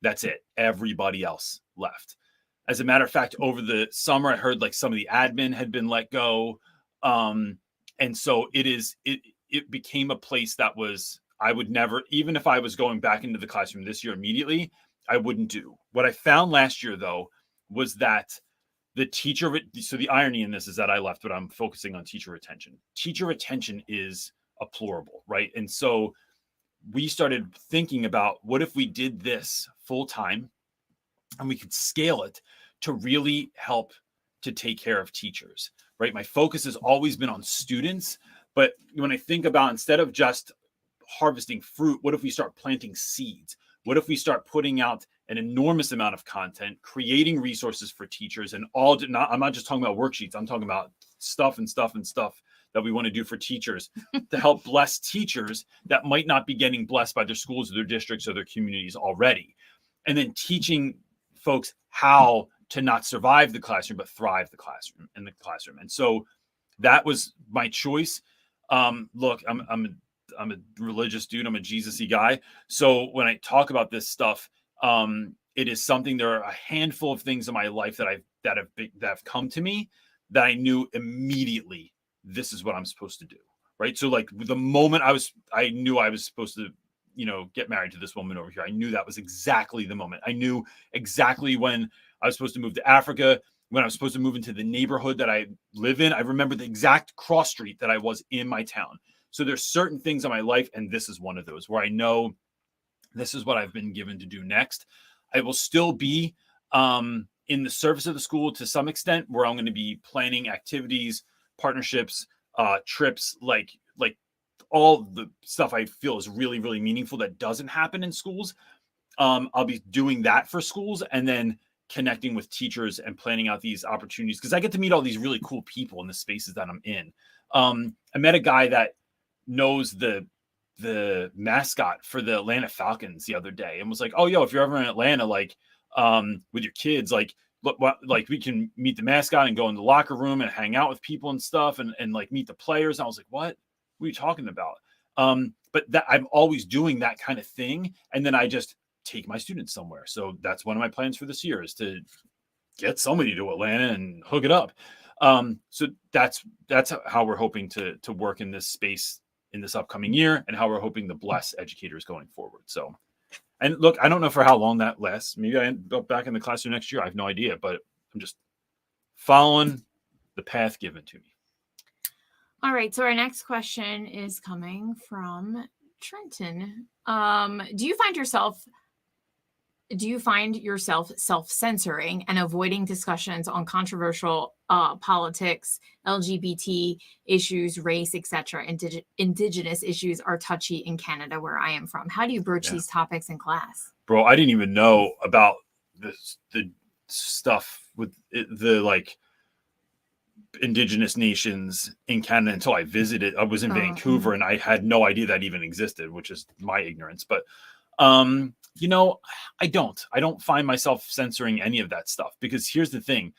That's it. Everybody else left. As a matter of fact, over the summer, I heard like some of the admin had been let go. And so it became a place that was, I would never, even if I was going back into the classroom this year immediately, I wouldn't do. What I found last year, though, was that so the irony in this is that I left, but I'm focusing on teacher retention. Teacher retention is deplorable, right? And so we started thinking about, what if we did this full time and we could scale it to really help to take care of teachers, right? My focus has always been on students, but when I think about, instead of just harvesting fruit, what if we start planting seeds? What if we start putting out an enormous amount of content, creating resources for teachers, and I'm not just talking about worksheets, I'm talking about stuff that we want to do for teachers to help bless teachers that might not be getting blessed by their schools or their districts or their communities already. And then teaching folks how to not survive the classroom, but thrive in the classroom. And so that was my choice. Look, I'm a religious dude. I'm a Jesus-y guy. So when I talk about this stuff, it is something, there are a handful of things in my life that have come to me that I knew immediately, this is what I'm supposed to do. Right. So like the moment I knew I was supposed to, get married to this woman over here, I knew that was exactly the moment. I knew exactly when I was supposed to move to Africa, when I was supposed to move into the neighborhood that I live in. I remember the exact cross street that I was in my town. So there's certain things in my life, and this is one of those, where I know this is what I've been given to do next. I will still be in the service of the school to some extent, where I'm going to be planning activities, partnerships, trips, like all the stuff I feel is really, really meaningful that doesn't happen in schools. I'll be doing that for schools, and then connecting with teachers and planning out these opportunities, because I get to meet all these really cool people in the spaces that I'm in. I met a guy that knows the mascot for the Atlanta Falcons the other day, and was like, "Oh, yo, if you're ever in Atlanta, with your kids, look, we can meet the mascot and go in the locker room and hang out with people and stuff, and like meet the players." And I was like, "What are you talking about?" But that, I'm always doing that kind of thing, and then I just take my students somewhere. So that's one of my plans for this year, is to get somebody to Atlanta and hook it up. So that's how we're hoping to work in this space in this upcoming year, and how we're hoping to bless educators going forward. So, and look, I don't know for how long that lasts. Maybe I end up back in the classroom next year. I have no idea, but I'm just following the path given to me. All right. So our next question is coming from Trenton. Do you find yourself self-censoring and avoiding discussions on controversial politics, LGBT issues, race, etc.? Indigenous issues are touchy in Canada, where I am from. How do you broach these topics in class? Bro, I didn't even know about the stuff with the Indigenous nations in Canada until I visited. I was in Vancouver, and I had no idea that even existed, which is my ignorance. But I don't find myself censoring any of that stuff, because here's the thing.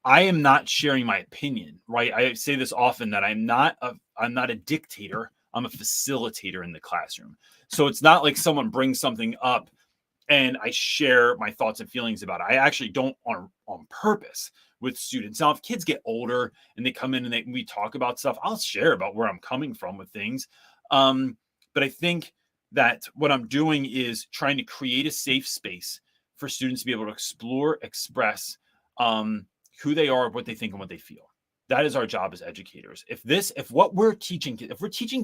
I am not sharing my opinion, right? I say this often, that I'm not a dictator. I'm a facilitator in the classroom. So it's not like someone brings something up and I share my thoughts and feelings about it. I actually don't on purpose with students. Now, if kids get older and they come in and we talk about stuff, I'll share about where I'm coming from with things. But I think that what I'm doing is trying to create a safe space for students to be able to explore, express who they are, what they think, and what they feel. That is our job as educators. If we're teaching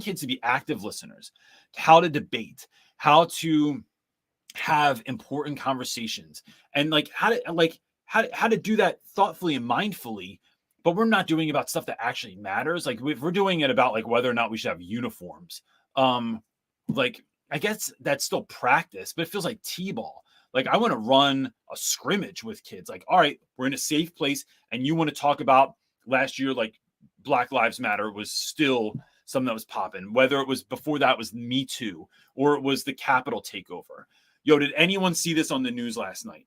kids to be active listeners, how to debate, how to have important conversations, and how to do that thoughtfully and mindfully, but we're not doing it about stuff that actually matters. If we're doing it about whether or not we should have uniforms, I guess that's still practice, but it feels like T-ball. I want to run a scrimmage with kids. All right, we're in a safe place, and you want to talk about last year, Black Lives Matter was still something that was popping, whether it was before that was Me Too, or it was the Capitol takeover. Yo, did anyone see this on the news last night?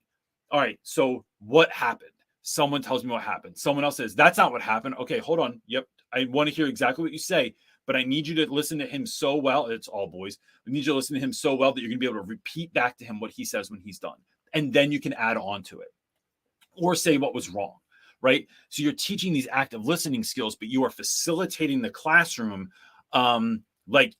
All right, so what happened? Someone tells me what happened. Someone else says, that's not what happened. Okay, hold on. Yep, I want to hear exactly what you say, but I need you to listen to him so well. It's all boys. I need you to listen to him so well that you're going to be able to repeat back to him what he says when he's done. And then you can add on to it. or say what was wrong, right? So you're teaching these active listening skills, but you are facilitating the classroom like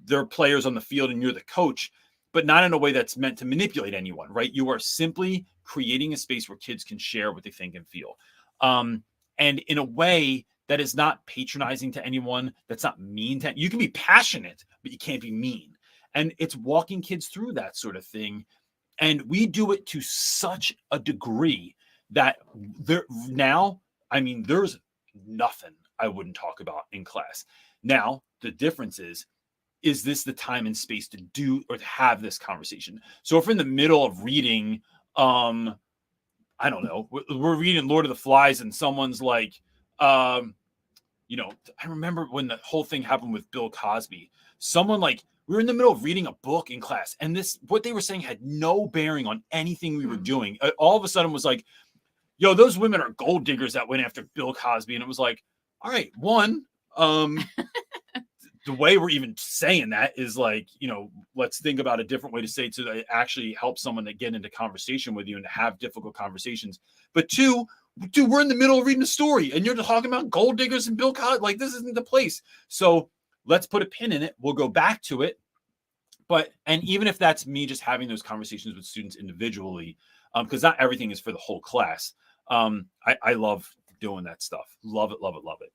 they're players on the field and you're the coach, but not in a way that's meant to manipulate anyone, right? You are simply creating a space where kids can share what they think and feel. And in a way that is not patronizing to anyone, that's not mean to you. Can be passionate, but you can't be mean. And it's walking kids through that sort of thing. And we do it to such a degree that there's nothing I wouldn't talk about in class. Now, the difference is this the time and space to do or to have this conversation? So if we're in the middle of reading, I don't know, we're reading Lord of the Flies and someone's like, I remember when the whole thing happened with Bill Cosby, someone like, we were in the middle of reading a book in class and what they were saying had no bearing on anything we were doing. All of a sudden was like, yo, those women are gold diggers that went after Bill Cosby. And it was like, all right, the way we're even saying that is like, let's think about a different way to say it so that it actually helps someone to get into conversation with you and to have difficult conversations. But two, dude, we're in the middle of reading a story and you're talking about gold diggers and Bill Cosby. Like, this isn't the place. So let's put a pin in it. We'll go back to it. And even if that's me just having those conversations with students individually, because not everything is for the whole class. I love doing that stuff. Love it, love it, love it.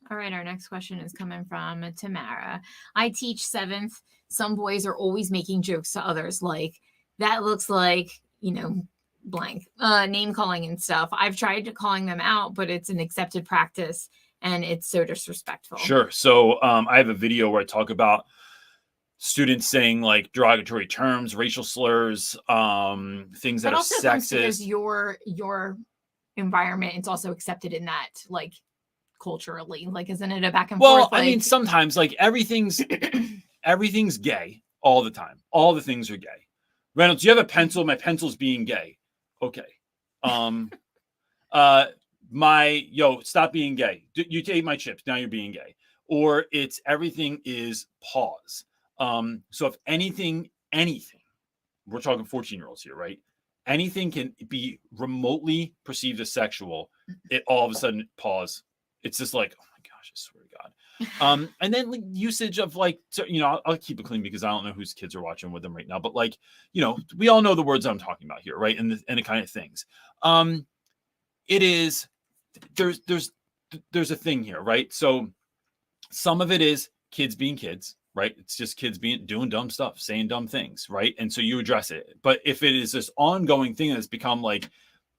All right, our next question is coming from Tamara. I teach 7th. Some boys are always making jokes to others like, that looks like, blank, name calling and stuff. I've tried to calling them out, but it's an accepted practice and it's so disrespectful. Sure. So I have a video where I talk about students saying like derogatory terms, racial slurs, things that are sexist. Because your environment, it's also accepted in that, like, culturally, like, isn't it a back and forth? Well, I mean, sometimes like everything's gay all the time. All the things are gay. Reynolds, you have a pencil. My pencil's being gay. Okay. Stop being gay. You ate my chips. Now you're being gay. Or it's everything is pause. So if anything, we're talking 14-year-olds here, right? Anything can be remotely perceived as sexual. It all of a sudden pause. It's just like, oh my gosh, I swear to God. And then like, usage of like, so, I'll keep it clean because I don't know whose kids are watching with them right now, but like, we all know the words I'm talking about here, right? And the kind of things. It is, there's a thing here, right? So some of it is kids being kids, right? It's just kids doing dumb stuff, saying dumb things, right? And so you address it. But if it is this ongoing thing that's become like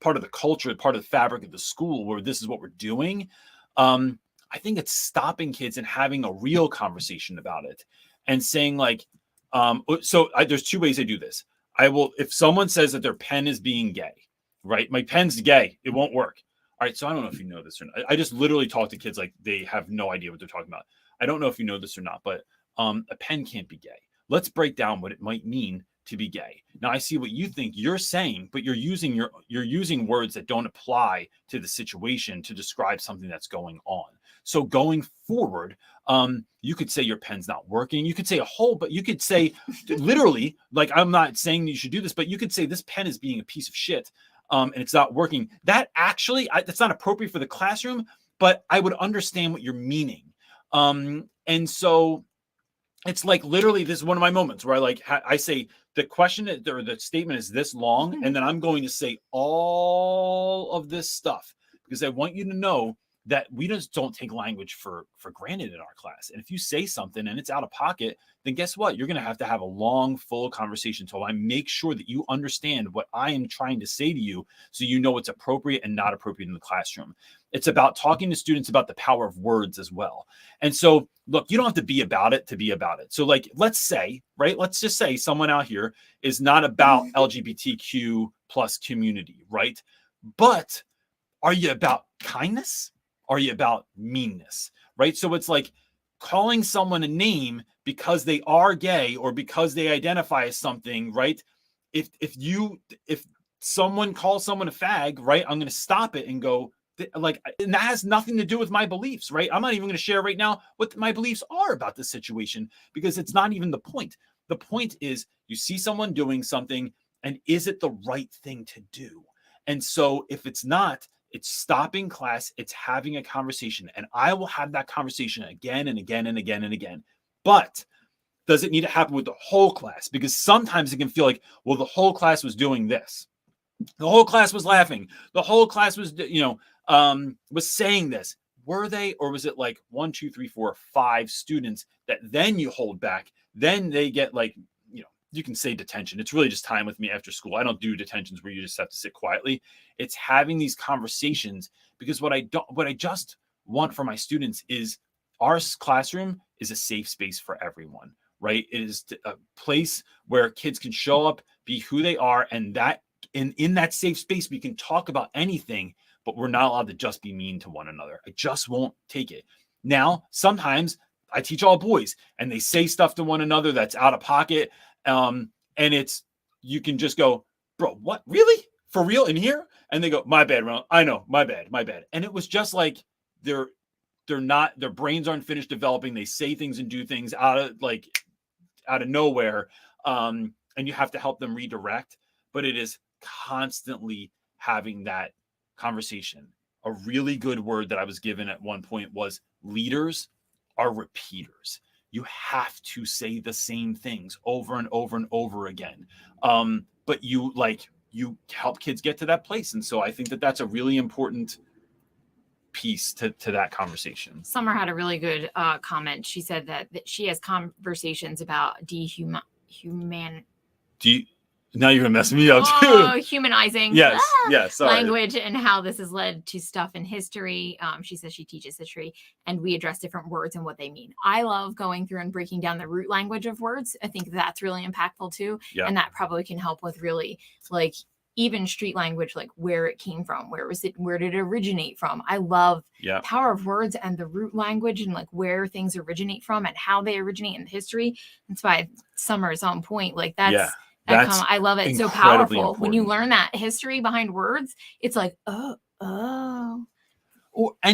part of the culture, part of the fabric of the school where this is what we're doing, I think it's stopping kids and having a real conversation about it and saying like, there's two ways I do this. If someone says that their pen is being gay, right? My pen's gay, it won't work. All right. So I don't know if you know this or not. I just literally talk to kids like they have no idea what they're talking about. I don't know if you know this or not, but a pen can't be gay. Let's break down what it might mean to be gay. Now I see what you think you're saying, but you're using words that don't apply to the situation to describe something that's going on. So going forward, you could say your pen's not working. You could say but you could say literally, like, I'm not saying you should do this, but you could say this pen is being a piece of shit and it's not working. That actually, that's not appropriate for the classroom, but I would understand what you're meaning. And so it's like literally this is one of my moments where I say the question or the statement is this long, and then I'm going to say all of this stuff because I want you to know that we just don't take language for granted in our class. And if you say something and it's out of pocket, then guess what? You're going to have a long, full conversation until I make sure that you understand what I am trying to say to you so you know what's appropriate and not appropriate in the classroom. It's about talking to students about the power of words as well. And so, look, you don't have to be about it to be about it. So like, let's just say someone out here is not about LGBTQ plus community, right? But are you about kindness? Are you about meanness, right? So it's like calling someone a name because they are gay or because they identify as something, right? If someone calls someone a fag, right, I'm going to stop it and go, like, and that has nothing to do with my beliefs, right? I'm not even going to share right now what my beliefs are about this situation because it's not even the point. The point is you see someone doing something and is it the right thing to do? And so if it's not, it's stopping class, it's having a conversation. And I will have that conversation again and again and again and again. But does it need to happen with the whole class? Because sometimes it can feel like, well, the whole class was doing this. The whole class was laughing. The whole class was, was saying this. Were they, or was it like 1, 2, 3, 4, 5 students that then you hold back? Then they get like, you can say detention. It's really just time with me after school. I don't do detentions where you just have to sit quietly. It's having these conversations, because what I just want for my students is our classroom is a safe space for everyone, right? It is a place where kids can show up, be who they are, and that in that safe space, we can talk about anything, but we're not allowed to just be mean to one another. I just won't take it. Now, sometimes I teach all boys and they say stuff to one another that's out of pocket. And you can just go, bro, what? Really? For real in here? And they go, my bad, Ron. I know, my bad. And it was just like, their brains aren't finished developing. They say things and do things out of nowhere. And you have to help them redirect, but it is constantly having that conversation. A really good word that I was given at one point was leaders are repeaters. You have to say the same things over and over and over again. But you help kids get to that place. And so I think that that's a really important piece to that conversation. Summer had a really good comment. She said that she has conversations about Now you're gonna mess me up too. Humanizing sorry. language and how this has led to stuff in history. She says she teaches history, and we address different words and what they mean. I love going through and breaking down the root language of words. I think that's really impactful too, and that probably can help with really like even street language, like where it came from, where did it originate from. I love power of words and the root language and like where things originate from and how they originate in history. That's why Summer's on point. Like I love it. It's so powerful important. When you learn that history behind words. It's like, and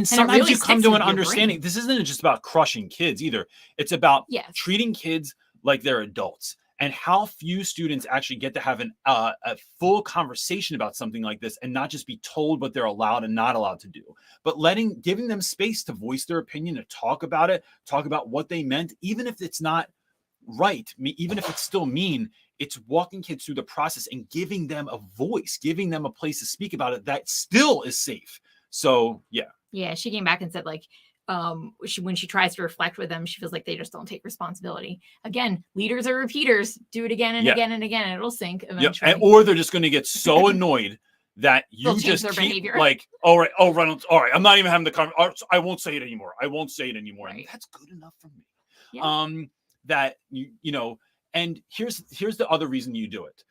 sometimes really you come to an understanding. Brain. This isn't just about crushing kids either. It's about treating kids like they're adults. And how few students actually get to have a full conversation about something like this and not just be told what they're allowed and not allowed to do, but giving them space to voice their opinion, to talk about it, talk about what they meant, even if it's not right, even if it's still mean. It's walking kids through the process and giving them a voice, giving them a place to speak about it that still is safe. So, yeah. She came back and said like, when she tries to reflect with them, she feels like they just don't take responsibility. Again, leaders are repeaters. Do it again and again and again, and it'll sink eventually. Or they're just going to get so annoyed that you just keep behavior. Like, all right, Reynolds, all right, I'm not even having the conversation. I won't say it anymore. Right. And that's good enough for me. Yeah. That and here's the other reason you do it.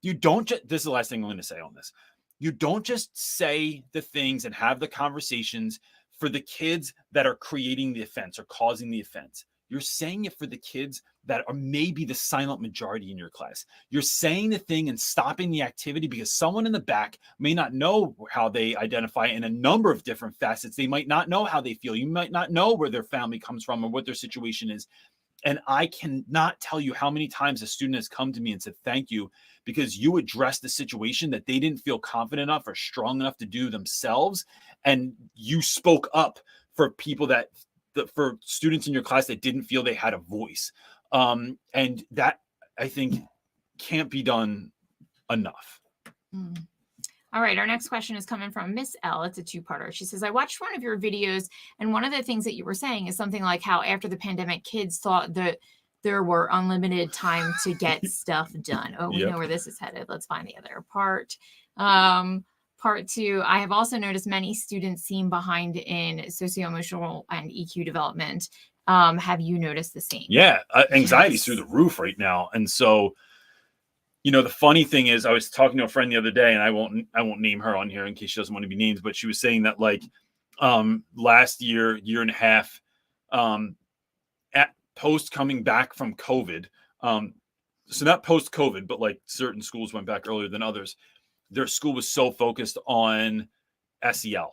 You don't just, this is the last thing I'm going to say on this. You don't just say the things and have the conversations for the kids that are creating the offense or causing the offense. You're saying it for the kids that are maybe the silent majority in your class. You're saying the thing and stopping the activity because someone in the back may not know how they identify in a number of different facets. They might not know how they feel. You might not know where their family comes from or what their situation is. And I cannot tell you how many times a student has come to me and said, thank you, because you addressed the situation that they didn't feel confident enough or strong enough to do themselves. And you spoke up for people for students in your class that didn't feel they had a voice. And that, I think, can't be done enough. Mm. All right. Our next question is coming from Miss L. It's a two-parter. She says, I watched one of your videos, and one of the things that you were saying is something like how after the pandemic, kids thought that there were unlimited time to get stuff done. Oh, we know where this is headed. Let's find the other part. Part 2, I have also noticed many students seem behind in socio-emotional and EQ development. Have you noticed the same? Yeah. Anxiety's through the roof right now. And so, the funny thing is, I was talking to a friend the other day, and I won't name her on here in case she doesn't want to be named, but she was saying that like last year and a half, at post coming back from COVID, so not post COVID, but like certain schools went back earlier than others. Their school was so focused on SEL.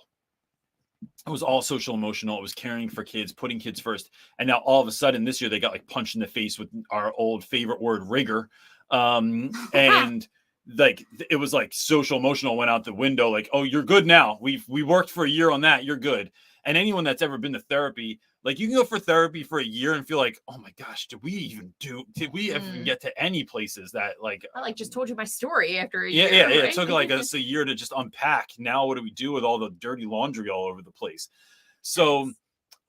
It was all social emotional. It was caring for kids, putting kids first. And now all of a sudden this year they got like punched in the face with our old favorite word, rigor. And like it was like social emotional went out the window. Like, oh, you're good now. We worked for a year on that. You're good. And anyone that's ever been to therapy, like you can go for therapy for a year and feel like, oh my gosh, did we ever even get to any places that like I like just told you my story after a year. Yeah, Right? It right? took like us a year to just unpack. Now what do we do with all the dirty laundry all over the place? So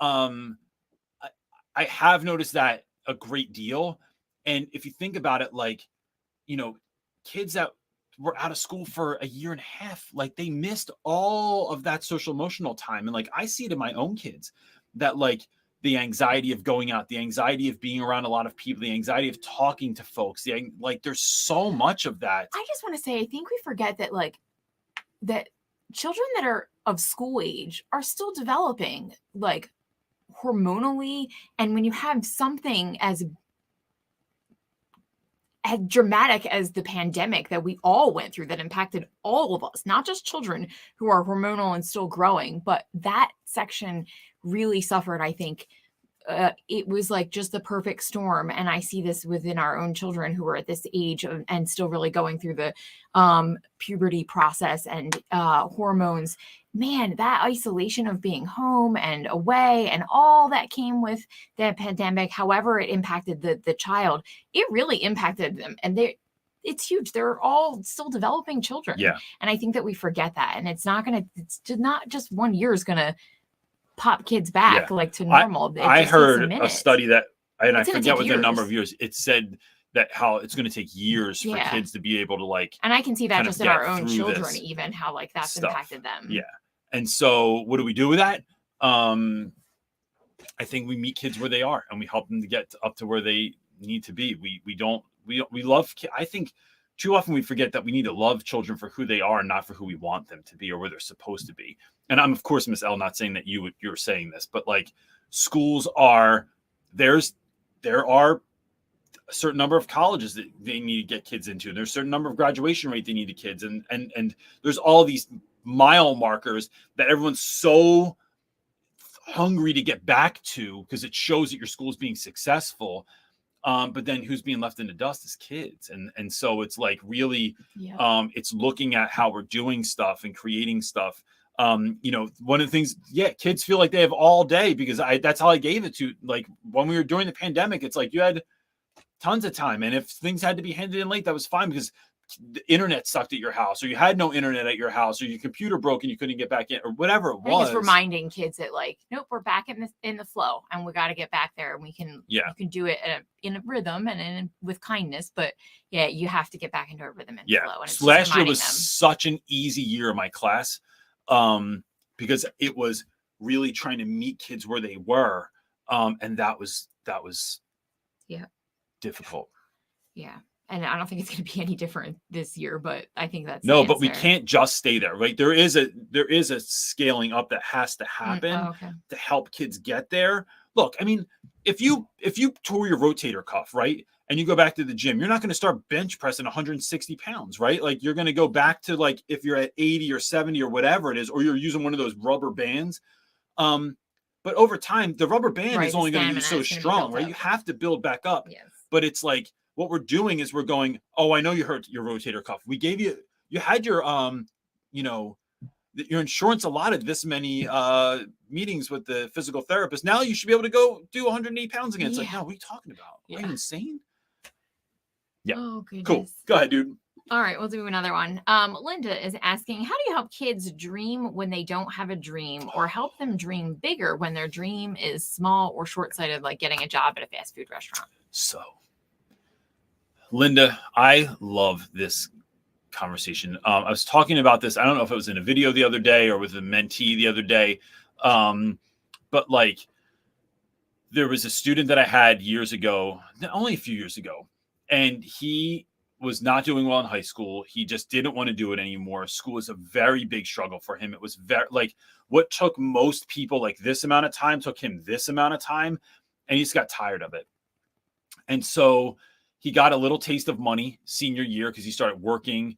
I have noticed that a great deal. And if you think about it, like, kids that were out of school for a year and a half, like they missed all of that social emotional time. And like I see it in my own kids that like the anxiety of going out, the anxiety of being around a lot of people, the anxiety of talking to folks, like there's so much of that. I just want to say, I think we forget that that children that are of school age are still developing like hormonally. And when you have something as dramatic as the pandemic that we all went through that impacted all of us, not just children who are hormonal and still growing, but that section really suffered, I think. It was like just the perfect storm. And I see this within our own children who are at this age and still really going through the puberty process and hormones. Man, that isolation of being home and away and all that came with the pandemic, however it impacted the child, it really impacted them. And it's huge. They're all still developing children. Yeah. And I think that we forget that. And it's not just 1 year is going to pop kids back like to normal. I heard a study that, and I forget what the number of years. years, it said that how it's going to take years for kids to be able to like, and I can see that just in our own children, this even how like that's impacted them. Yeah. And so what do we do with that? I think we meet kids where they are and we help them to get up to where they need to be. We love, I think too often we forget that we need to love children for who they are, not for who we want them to be or where they're supposed to be. And I'm, of course, Miss L, not saying that you're saying this, but like schools there are a certain number of colleges that they need to get kids into. There's a certain number of graduation rate they need to kids. And there's all these mile markers that everyone's so hungry to get back to because it shows that your school is being successful. But then who's being left in the dust is kids. And so it's like really, it's looking at how we're doing stuff and creating stuff. One of the things, kids feel like they have all day because that's how I gave it to, like when we were during the pandemic, it's like you had tons of time. And if things had to be handed in late, that was fine because the internet sucked at your house, or you had no internet at your house, or your computer broke and you couldn't get back in, or whatever it was. Just reminding kids that like, nope, we're back in the flow, and we got to get back there, and we can do it in a rhythm and with kindness. But you have to get back into a rhythm and flow. And so last year was such an easy year in my class, because it was really trying to meet kids where they were, and that was difficult. Yeah. And I don't think it's going to be any different this year, but I think that's but we can't just stay there, right? There is a scaling up that has to happen to help kids get there. Look, I mean, if you tore your rotator cuff, right, and you go back to the gym, you're not going to start bench pressing 160 pounds, right? Like you're going to go back to like if you're at 80 or 70 or whatever it is, or you're using one of those rubber bands. But over time, the rubber band is only going to be so strong, right? You have to build back up. Yes. But it's like, what we're doing is we're going, oh, I know you hurt your rotator cuff. We gave you had your, your insurance allotted this many meetings with the physical therapist. Now you should be able to go do 108 pounds again. It's like, no, what are you talking about? Are you insane? Yeah. Oh, goodness. Cool. Go ahead, dude. All right, we'll do another one. Linda is asking, how do you help kids dream when they don't have a dream, or help them dream bigger when their dream is small or short-sighted, like getting a job at a fast food restaurant? So, Linda, I love this conversation. I was talking about this. I don't know if it was in a video the other day or with a mentee the other day. But like there was a student that I had years ago, only a few years ago, and he was not doing well in high school. He just didn't want to do it anymore. School was a very big struggle for him. It was very like what took most people like this amount of time took him this amount of time, and he just got tired of it. And so he got a little taste of money senior year because he started working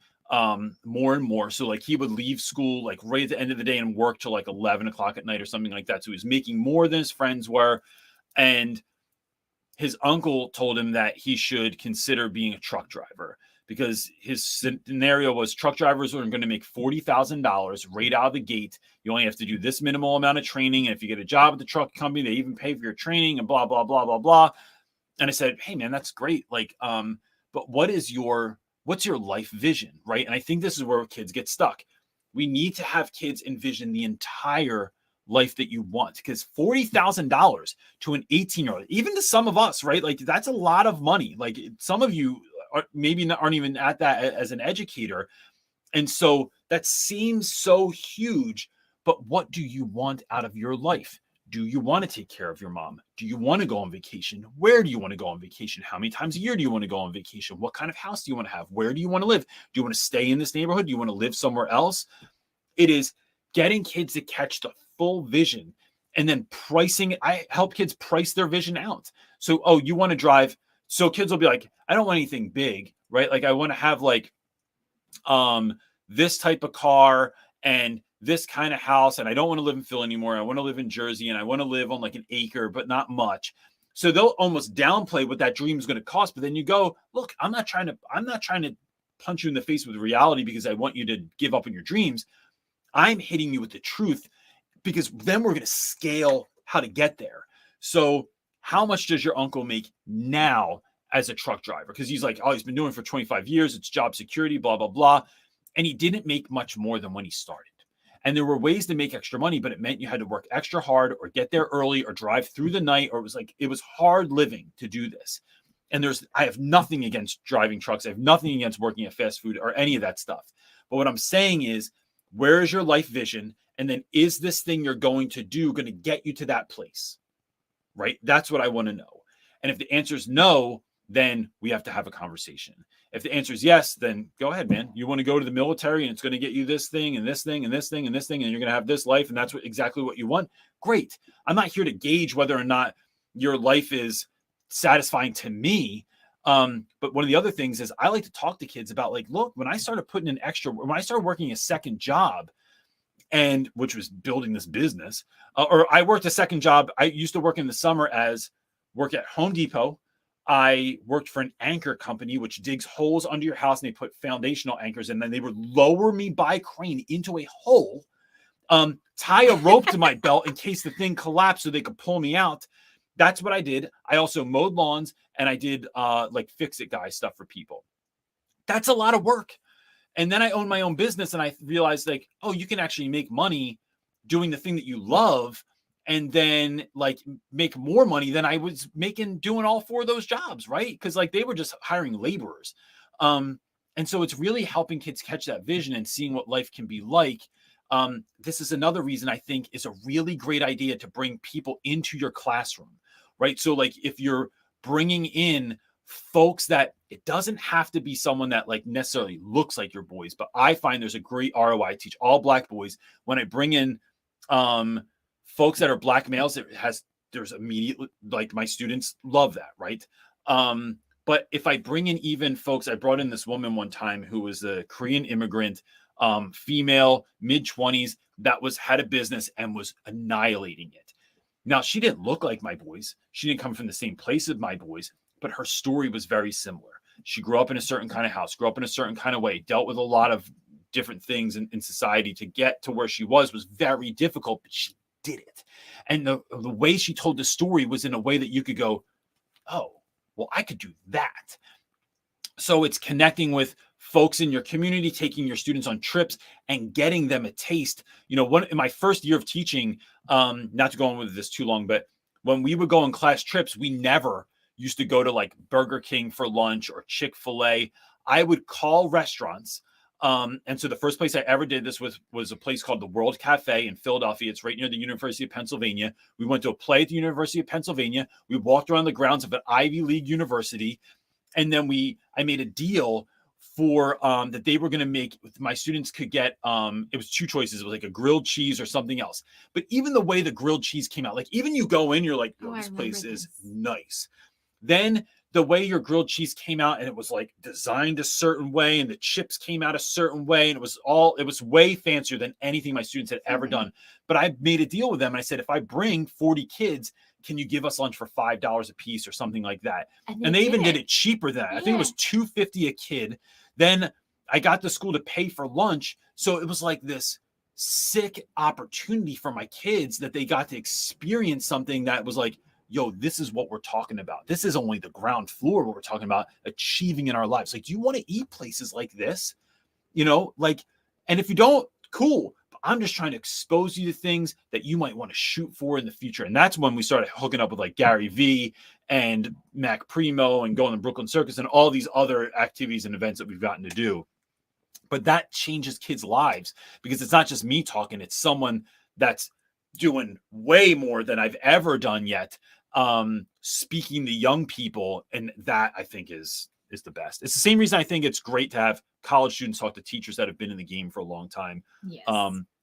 more and more. So like he would leave school like right at the end of the day and work till like 11 o'clock at night or something like that. So he was making more than his friends were. And his uncle told him that he should consider being a truck driver because his scenario was truck drivers are going to make $40,000 right out of the gate. You only have to do this minimal amount of training. And if you get a job at the truck company, they even pay for your training and blah, blah, blah, blah, blah. And I said, hey man, that's great. Like, but what's your life vision? Right. And I think this is where kids get stuck. We need to have kids envision the entire life that you want, because $40,000 to an 18-year-old, even to some of us, right? Like that's a lot of money. Like some of you aren't even at that as an educator. And so that seems so huge, but what do you want out of your life? Do you want to take care of your mom? Do you want to go on vacation? Where do you want to go on vacation? How many times a year do you want to go on vacation? What kind of house do you want to have? Where do you want to live? Do you want to stay in this neighborhood? Do you want to live somewhere else? It is getting kids to catch the full vision and then pricing it. I help kids price their vision out. So, oh, you want to drive. So kids will be like, I don't want anything big, right? Like I want to have like this type of car and this kind of house, and I don't want to live in Philly anymore. I want to live in Jersey, and I want to live on like an acre, but not much. So they'll almost downplay what that dream is going to cost. But then you go, look, I'm not trying to punch you in the face with reality because I want you to give up on your dreams. I'm hitting you with the truth, because then we're going to scale how to get there. So how much does your uncle make now as a truck driver? Because he's like, oh, he's been doing it for 25 years. It's job security, blah, blah, blah. And he didn't make much more than when he started. And there were ways to make extra money, but it meant you had to work extra hard or get there early or drive through the night, or it was hard living to do this. And I have nothing against driving trucks. I have nothing against working at fast food or any of that stuff. But what I'm saying is, where is your life vision? And then is this thing you're going to do going to get you to that place? Right? That's what I want to know. And if the answer is no, then we have to have a conversation. If the answer is yes, then go ahead, man. You want to go to the military and it's going to get you this thing and this thing and this thing and this thing, and you're going to have this life, and that's exactly what you want. Great. I'm not here to gauge whether or not your life is satisfying to me. But one of the other things is I like to talk to kids about, like, look, when I started when I started working a second job, and which was building this business, or I worked a second job. I used to work in the summer work at Home Depot. I worked for an anchor company, which digs holes under your house, and they put foundational anchors, and then they would lower me by crane into a hole, tie a rope to my belt in case the thing collapsed so they could pull me out. That's what I did. I also mowed lawns, and I did like fix-it guy stuff for people. That's a lot of work. And then I owned my own business, and I realized, like, oh, you can actually make money doing the thing that you love, and then like make more money than I was making doing all four of those jobs, right? Because like they were just hiring laborers. And so it's really helping kids catch that vision and seeing what life can be like. This is another reason I think is a really great idea to bring people into your classroom, right? So like if you're bringing in folks that it doesn't have to be someone that like necessarily looks like your boys, but I find there's a great ROI. I teach all Black boys. When I bring in folks that are Black males, there's immediately, like, my students love that, right? But if I bring in even folks, I brought in this woman one time who was a Korean immigrant, female, mid-20s, that had a business and was annihilating it. Now, she didn't look like my boys. She didn't come from the same place as my boys, but her story was very similar. She grew up in a certain kind of house, grew up in a certain kind of way, dealt with a lot of different things in society. To get to where she was very difficult, but she did it. And the way she told the story was in a way that you could go, oh, well, I could do that. So it's connecting with folks in your community, taking your students on trips and getting them a taste. You know, in my first year of teaching, not to go on with this too long, but when we would go on class trips, we never used to go to like Burger King for lunch or Chick-fil-A. I would call restaurants. And so the first place I ever did this was a place called the World Cafe in Philadelphia. It's right near the University of Pennsylvania. We went to a play at the University of Pennsylvania. We walked around the grounds of an Ivy League university. And then I made a deal for that they were going to make, my students could get, it was two choices. It was like a grilled cheese or something else. But even the way the grilled cheese came out, like even you go in, you're like, oh, this place is nice. Then the way your grilled cheese came out, and it was like designed a certain way, and the chips came out a certain way, and it was way fancier than anything my students had ever done. But I made a deal with them, and I said, if I bring 40 kids, can you give us lunch for $5 a piece or something like that? And they even did it cheaper than that. I think it was $2.50 a kid. Then I got the school to pay for lunch. So it was like this sick opportunity for my kids that they got to experience something that was like, yo, this is what we're talking about. This is only the ground floor of what we're talking about achieving in our lives. Like, do you want to eat places like this? You know, like, and if you don't, cool. But I'm just trying to expose you to things that you might want to shoot for in the future. And that's when we started hooking up with like Gary Vee and Mac Primo and going to Brooklyn Circus and all these other activities and events that we've gotten to do. But that changes kids' lives because it's not just me talking, it's someone that's doing way more than I've ever done yet, speaking to young people. And that I think is the best. It's the same reason I think it's great to have college students talk to teachers that have been in the game for a long time. Yes.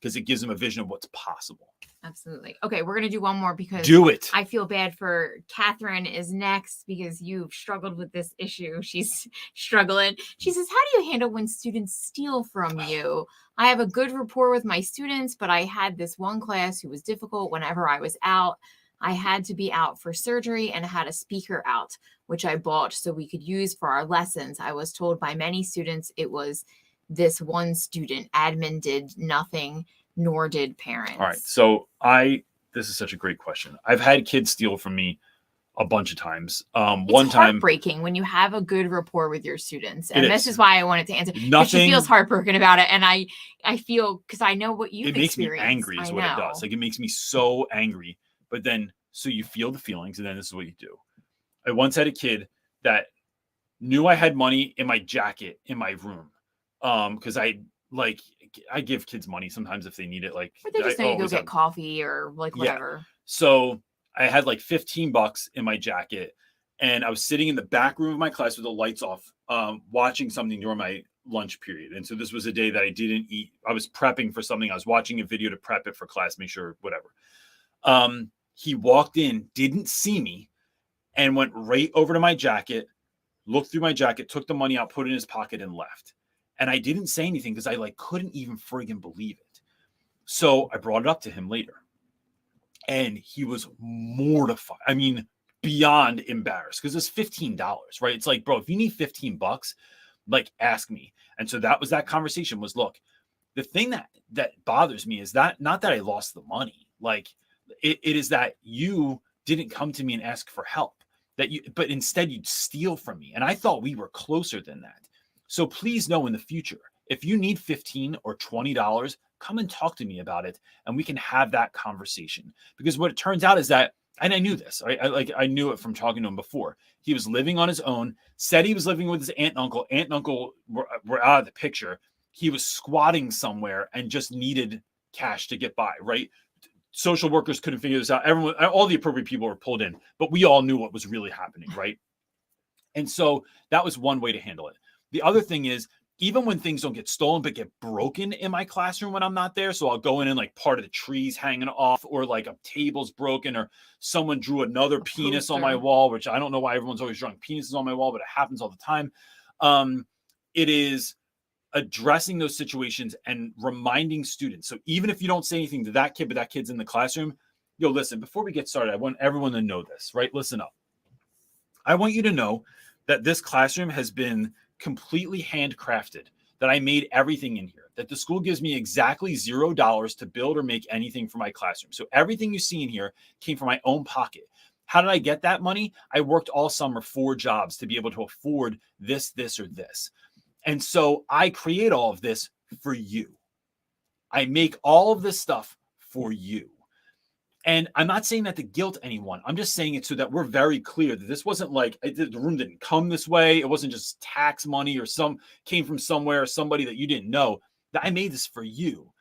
Because it gives them a vision of what's possible. Absolutely. Okay, we're going to do one more because do it. I feel bad for Catherine is next because you've struggled with this issue. She's struggling. She says, how do you handle when students steal from you? I have a good rapport with my students, but I had this one class who was difficult whenever I was out. I had to be out for surgery and had a speaker out, which I bought so we could use for our lessons. I was told by many students it was this one student. Admin did nothing, nor did parents. All right. So this is such a great question. I've had kids steal from me a bunch of times. One time, heartbreaking when you have a good rapport with your students, and this is why I wanted to answer. She feels heartbroken about it, and I feel because I know what you've experienced. It makes me angry. Is what it does. Like it makes me so angry. But then, so you feel the feelings, and then this is what you do. I once had a kid that knew I had money in my jacket in my room, because I give kids money sometimes if they need it. Like, or they just know you go get coffee or like whatever. Yeah. So I had like $15 in my jacket, and I was sitting in the back room of my class with the lights off, watching something during my lunch period. And so this was a day that I didn't eat. I was prepping for something. I was watching a video to prep it for class, make sure whatever. He walked in, didn't see me, and went right over to my jacket, looked through my jacket, took the money out, put it in his pocket, and left. And I didn't say anything because I couldn't even friggin' believe it. So I brought it up to him later. And he was mortified. I mean, beyond embarrassed because it's $15, right? It's like, bro, if you need $15, like ask me. And so that conversation was, look, the thing that bothers me is that not that I lost the money. Like it is that you didn't come to me and ask for help, but instead you'd steal from me. And I thought we were closer than that. So please know in the future, if you need $15 or $20, come and talk to me about it, and we can have that conversation. Because what it turns out is that, and I knew this, I knew it from talking to him before. He was living on his own, said he was living with his aunt and uncle. Aunt and uncle were out of the picture. He was squatting somewhere and just needed cash to get by, right? Social workers couldn't figure this out. Everyone, all the appropriate people were pulled in, but we all knew what was really happening, right? And so that was one way to handle it. The other thing is, even when things don't get stolen, but get broken in my classroom when I'm not there. So I'll go in and like part of the tree's hanging off, or like a table's broken, or someone drew another penis on my wall, which I don't know why everyone's always drawing penises on my wall, but it happens all the time. It is addressing those situations and reminding students. So even if you don't say anything to that kid, but that kid's in the classroom, yo, listen, before we get started, I want everyone to know this, right? Listen up. I want you to know that this classroom has been completely handcrafted, that I made everything in here, that the school gives me exactly $0 to build or make anything for my classroom. So everything you see in here came from my own pocket. How did I get that money? I worked all summer 4 jobs to be able to afford this, or this. And so I create all of this for you. I make all of this stuff for you. And I'm not saying that to guilt anyone. I'm just saying it so that we're very clear that this wasn't like the room didn't come this way. It wasn't just tax money or came from somewhere, or somebody that you didn't know. That I made this for you.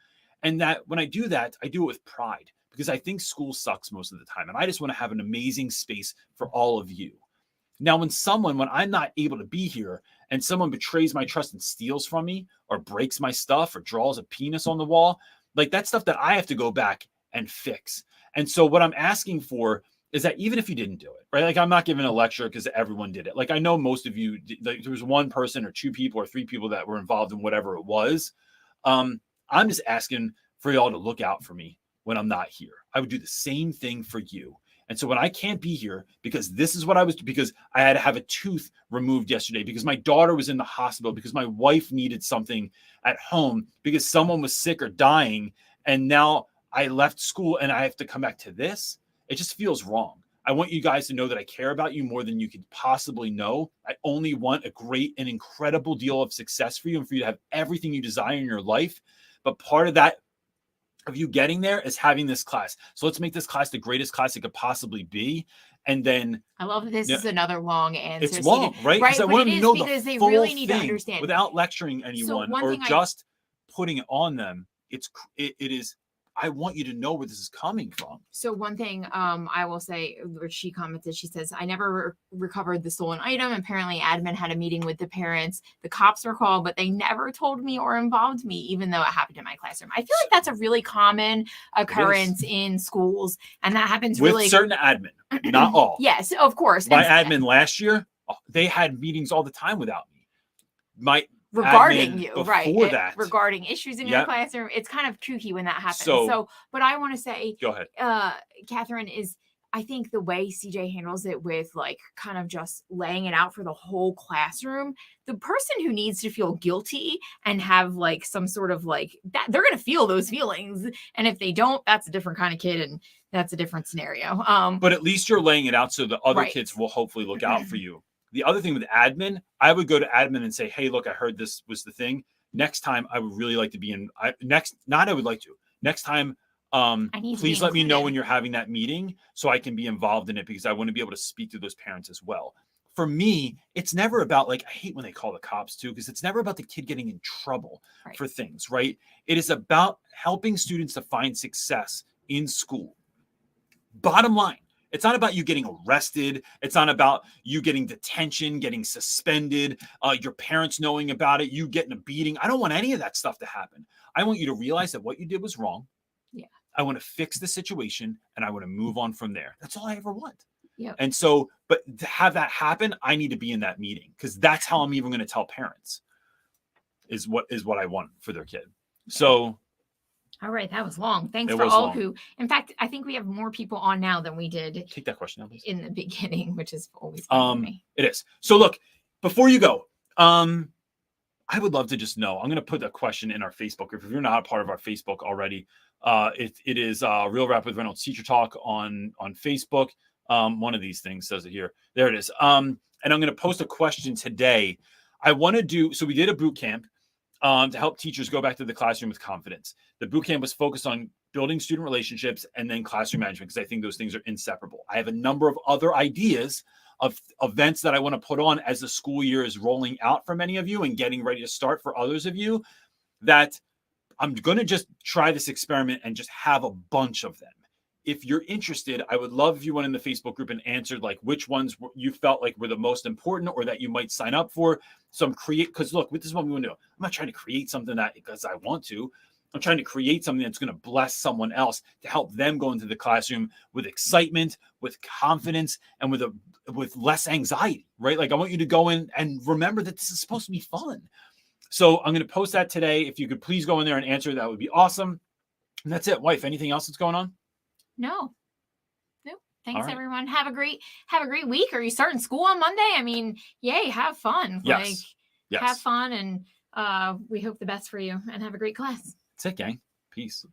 And that when I do that, I do it with pride, because I think school sucks most of the time. And I just want to have an amazing space for all of you. Now, when I'm not able to be here and someone betrays my trust and steals from me, or breaks my stuff, or draws a penis on the wall, like that's stuff that I have to go back and fix. And so what I'm asking for is that even if you didn't do it, right? Like I'm not giving a lecture because everyone did it. Like I know most of you, like, there was one person or 2 people or 3 people that were involved in whatever it was. I'm just asking for y'all to look out for me when I'm not here. I would do the same thing for you. And so when I can't be here because because I had to have a tooth removed yesterday, because my daughter was in the hospital, because my wife needed something at home, because someone was sick or dying, and now I left school and I have to come back to this, it just feels wrong. I want you guys to know that I care about you more than you could possibly know. I only want a great and incredible deal of success for you and for you to have everything you desire in your life. But part of that, of you getting there, is having this class. So let's make this class the greatest class it could possibly be. And then I love that this is another long answer. it's long, right? Right, I but want it them to is know because the they full really need to thing understand without lecturing anyone or just putting it on them. It is. I want you to know where this is coming from. So one thing I will say, where she commented, she says, I never recovered the stolen item. Apparently admin had a meeting with the parents. The cops were called, but they never told me or involved me, even though it happened in my classroom. I feel like that's a really common occurrence in schools. And that happens with really certain admin, not all. Yes, of course. My admin last year, they had meetings all the time without me. My regarding you, before that, regarding issues in your classroom. It's kind of kooky when that happens. So but I want to say, go ahead. Catherine, is I think the way CJ handles it with like kind of just laying it out for the whole classroom, the person who needs to feel guilty and have like some sort of like that, they're going to feel those feelings. And if they don't, that's a different kind of kid and that's a different scenario. But at least you're laying it out so the other kids will hopefully look out for you. The other thing with admin, I would go to admin and say, hey, look, I heard this was the thing. Next time, I would really like to be in. Next time, please let me know when you're having that meeting so I can be involved in it, because I want to be able to speak to those parents as well. For me, it's never about like, I hate when they call the cops too, because it's never about the kid getting in trouble for things, right? It is about helping students to find success in school. Bottom line. It's not about you getting arrested. It's not about you getting detention, getting suspended, your parents knowing about it, you getting a beating. I don't want any of that stuff to happen. I want you to realize that what you did was wrong. Yeah. I want to fix the situation and I want to move on from there. That's all I ever want. Yeah. And so, but to have that happen, I need to be in that meeting, because that's how I'm even going to tell parents is what I want for their kid. So. All right, that was long. Thanks for all who, in fact, I think we have more people on now than we did. Take that question now, please. In the beginning, which is always fun for me. It is. So look, before you go, I would love to just know, I'm going to put a question in our Facebook group. If you're not a part of our Facebook already, it is Real Rap with Reynolds Teacher Talk on Facebook. One of these things says it here. There it is. And I'm going to post a question today. I want to do, so we did a boot camp to help teachers go back to the classroom with confidence. The boot camp was focused on building student relationships and then classroom management, because I think those things are inseparable. I have a number of other ideas of events that I want to put on as the school year is rolling out for many of you and getting ready to start for others of you, that I'm going to just try this experiment and just have a bunch of them. If you're interested, I would love if you went in the Facebook group and answered like which ones you felt like were the most important or that you might sign up for. So because look, this is what we want to do. I'm not trying to create something that because I want to. I'm trying to create something that's going to bless someone else to help them go into the classroom with excitement, with confidence, and with less anxiety, right? Like I want you to go in and remember that this is supposed to be fun. So I'm going to post that today. If you could please go in there and answer, that would be awesome. And that's it. Wife, anything else that's going on? No. Thanks, everyone. Have a great week. Are you starting school on Monday? I mean, yay, have fun. Yes. Have fun, and we hope the best for you, and have a great class. That's it, gang. Peace.